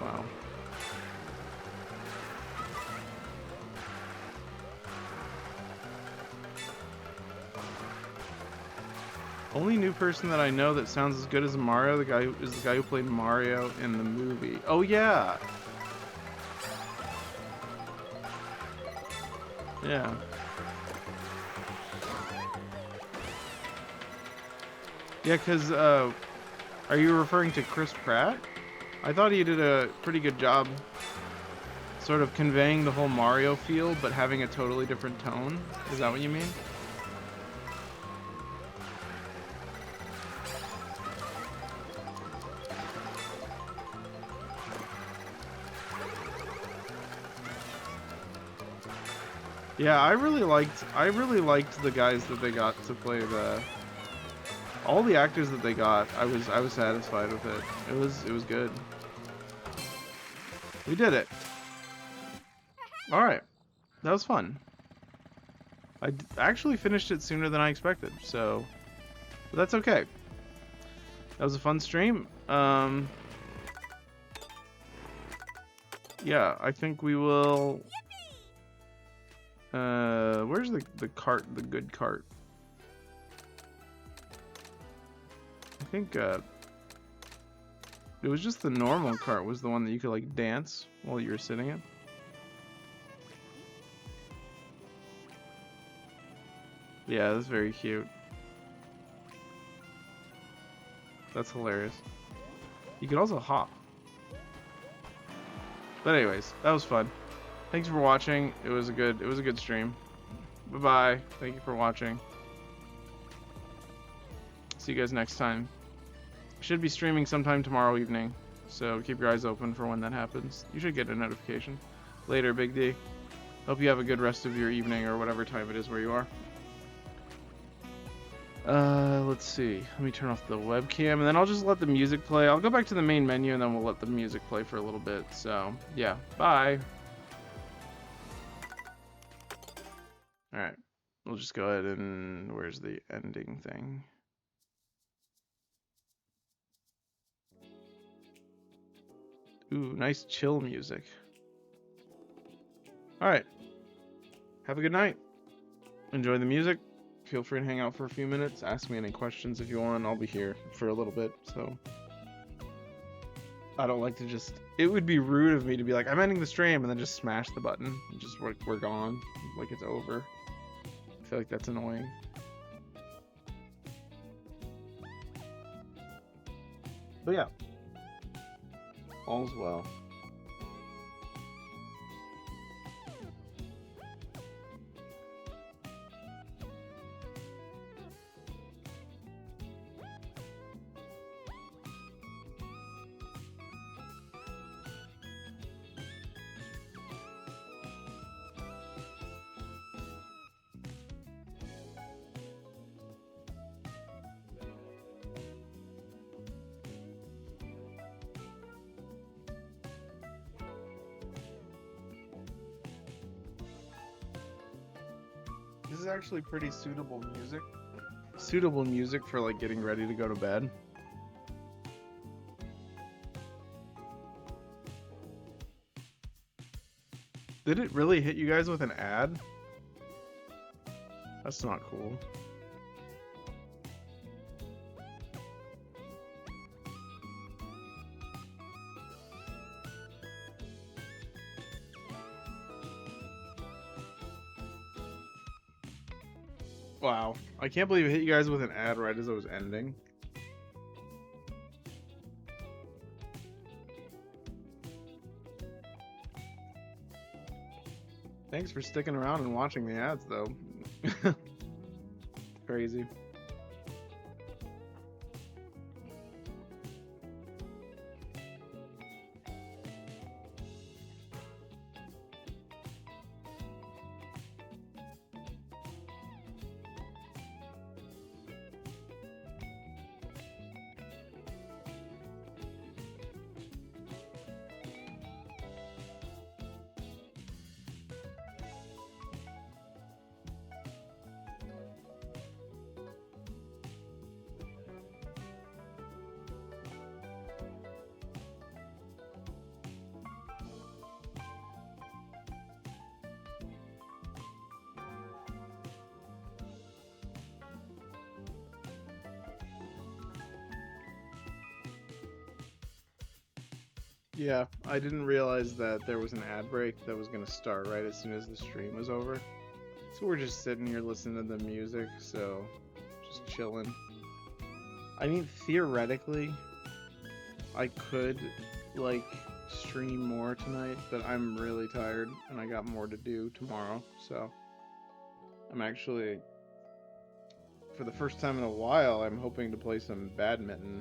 Wow. Only new person that I know that sounds as good as Mario, the guy is the guy who played Mario in the movie. Oh yeah. Yeah. Yeah, because, are you referring to Chris Pratt? I thought he did a pretty good job sort of conveying the whole Mario feel, but having a totally different tone. Is that what you mean? Yeah, I really liked the guys that they got to play all the actors that they got. I was satisfied with it. It was good. We did it. All right. That was fun. Actually finished it sooner than I expected, so but that's okay. That was a fun stream. Yeah, I think we will. Where's the cart? The good cart. I think it was just the normal cart was the one that you could like dance while you were sitting in. Yeah, that's very cute. That's hilarious. You could also hop. But anyways, that was fun. Thanks for watching. It was a good stream. Bye-bye. Thank you for watching. See you guys next time. Should be streaming sometime tomorrow evening, so keep your eyes open for when that happens. You should get a notification. Later, Big D. Hope you have a good rest of your evening or whatever time it is where you are. Let's see. Let me turn off the webcam and then I'll just let the music play. I'll go back to the main menu and then we'll let the music play for a little bit. So, yeah. Bye. Alright. We'll just go ahead and... Where's the ending thing? Ooh, nice chill music. Alright. Have a good night. Enjoy the music. Feel free to hang out for a few minutes. Ask me any questions if you want. I'll be here for a little bit, so... I don't like to just... It would be rude of me to be like, I'm ending the stream, and then just smash the button. And just, we're gone. Like, it's over. I feel like that's annoying. But yeah. All's well. This is actually pretty suitable music. Suitable music for like getting ready to go to bed. Did it really hit you guys with an ad? That's not cool. Wow. I can't believe it hit you guys with an ad right as it was ending. Thanks for sticking around and watching the ads, though. Crazy. Yeah, I didn't realize that there was an ad break that was gonna start right as soon as the stream was over. So we're just sitting here listening to the music, so just chilling. I mean, theoretically, I could, like, stream more tonight, but I'm really tired and I got more to do tomorrow, so I'm actually, for the first time in a while, I'm hoping to play some badminton.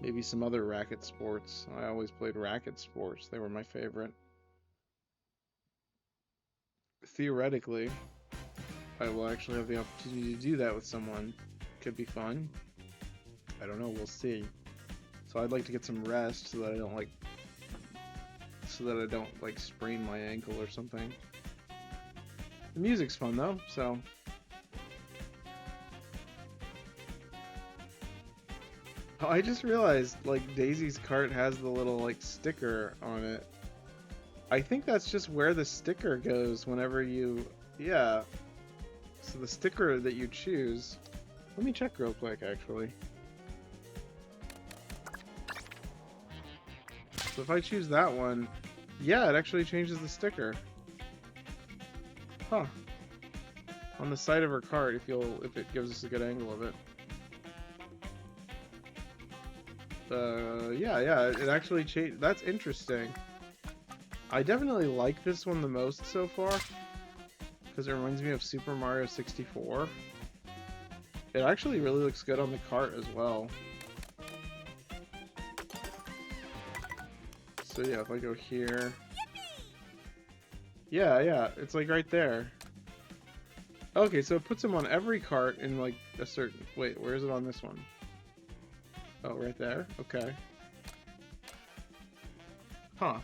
Maybe some other racket sports. I always played racket sports. They were my favorite. Theoretically, I will actually have the opportunity to do that with someone. Could be fun. I don't know. We'll see. So I'd like to get some rest so that I don't like sprain my ankle or something. The music's fun though, so. Oh, I just realized, like, Daisy's cart has the little, like, sticker on it. I think that's just where the sticker goes whenever you... Yeah. So the sticker that you choose... Let me check real quick, actually. So if I choose that one... Yeah, it actually changes the sticker. Huh. On the side of her cart, if it gives us a good angle of it. Yeah, it actually changed. That's interesting. I definitely like this one the most so far, because it reminds me of Super Mario 64. It actually really looks good on the cart as well. So yeah, if I go here... Yeah, it's like right there. Okay, so it puts them on every cart in like a certain... Wait, where is it on this one? Oh, right there? Okay. Huh.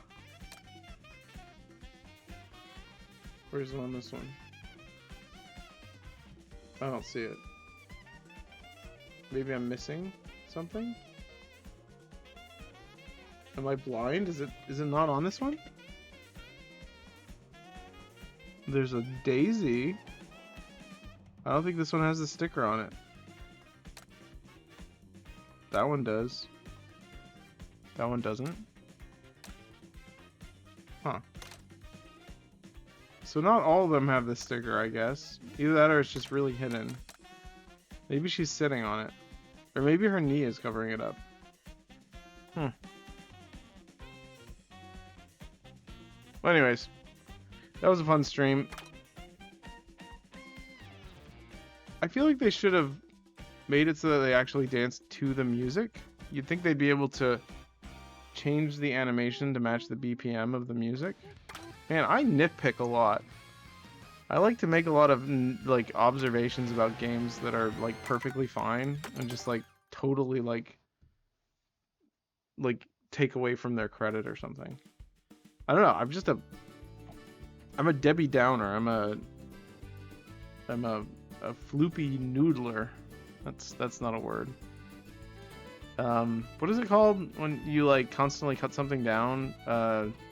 Where's it on this one? I don't see it. Maybe I'm missing something? Am I blind? Is it not on this one? There's a Daisy. I don't think this one has the sticker on it. That one does. That one doesn't. Huh. So not all of them have the sticker, I guess. Either that or it's just really hidden. Maybe she's sitting on it. Or maybe her knee is covering it up. Hmm. Well, anyways. That was a fun stream. I feel like they should have made it so that they actually dance to the music. You'd think they'd be able to change the animation to match the BPM of the music. Man, I nitpick a lot. I like to make a lot of like observations about games that are like perfectly fine and just like totally like take away from their credit or something. I don't know. I'm a Debbie Downer. I'm a floopy noodler. That's not a word. What is it called when you like constantly cut something down?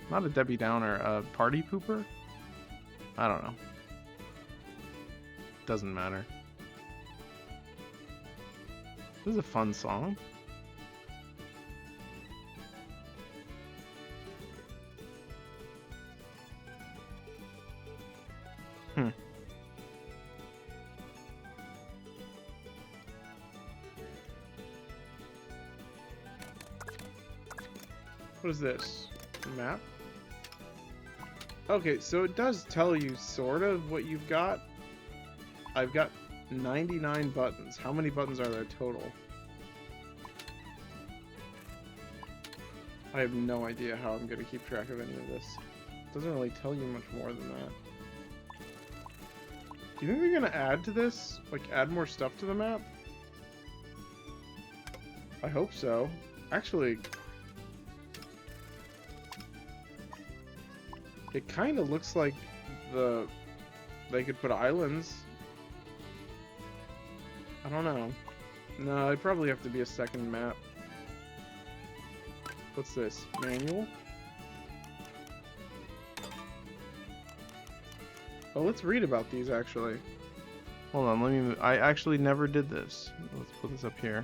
Not a Debbie Downer, a party pooper? I don't know. Doesn't matter. This is a fun song. What is this? A map? Okay, so it does tell you sort of what you've got. I've got 99 buttons. How many buttons are there total? I have no idea how I'm gonna keep track of any of this. It doesn't really tell you much more than that. Do you think they're gonna add to this? Like, add more stuff to the map? I hope so. Actually... It kind of looks like they could put islands. I don't know. No, it'd probably have to be a second map. What's this? Manual? Oh, let's read about these actually. Hold on, I actually never did this. Let's put this up here.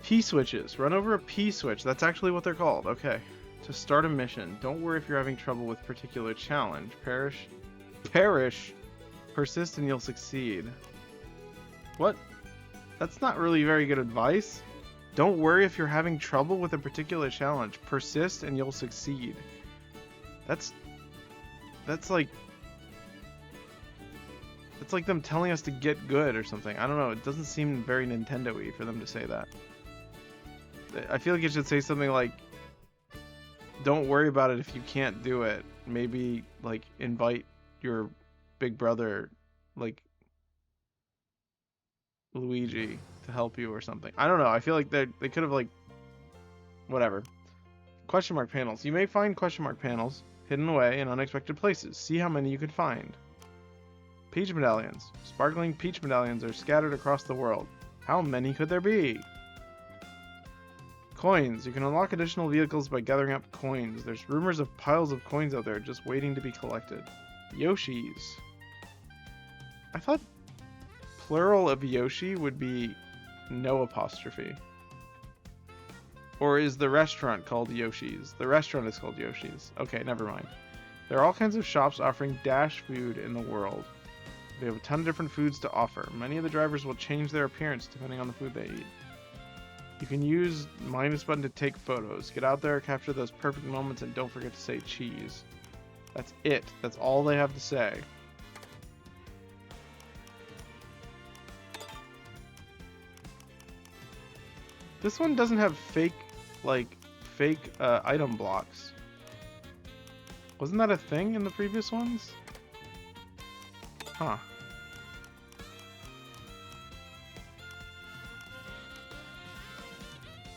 P-switches. Run over a P-switch. That's actually what they're called. Okay. To start a mission. Don't worry if you're having trouble with particular challenge. Perish. Persist and you'll succeed. What? That's not really very good advice. Don't worry if you're having trouble with a particular challenge. Persist and you'll succeed. That's like them telling us to get good or something. I don't know. It doesn't seem very Nintendo-y for them to say that. I feel like it should say something like, don't worry about it if you can't do it. Maybe, like, invite your big brother, like, Luigi, to help you or something. I don't know. I feel like they could have, like, whatever. Question mark panels. You may find question mark panels hidden away in unexpected places. See how many you could find. Peach medallions. Sparkling peach medallions are scattered across the world. How many could there be? Coins. You can unlock additional vehicles by gathering up coins. There's rumors of piles of coins out there just waiting to be collected. Yoshis. I thought plural of Yoshi would be no apostrophe. Or is the restaurant called Yoshi's? The restaurant is called Yoshi's. Okay, never mind. There are all kinds of shops offering dash food in the world. They have a ton of different foods to offer. Many of the drivers will change their appearance depending on the food they eat. You can use minus button to take photos. Get out there, capture those perfect moments, and don't forget to say cheese. That's it. That's all they have to say. This one doesn't have fake item blocks. Wasn't that a thing in the previous ones? Huh.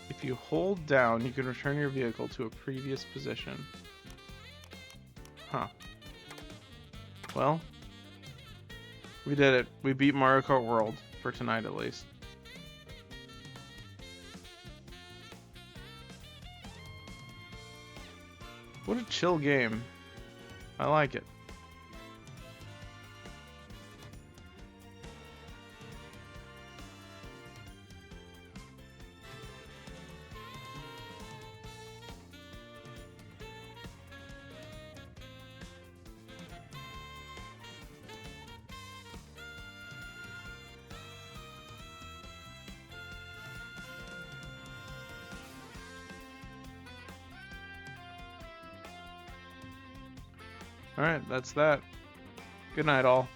If you hold down, you can return your vehicle to a previous position. Huh. Well, we did it. We beat Mario Kart World, for tonight at least. What a chill game. I like it. Alright, that's that. Good night, all.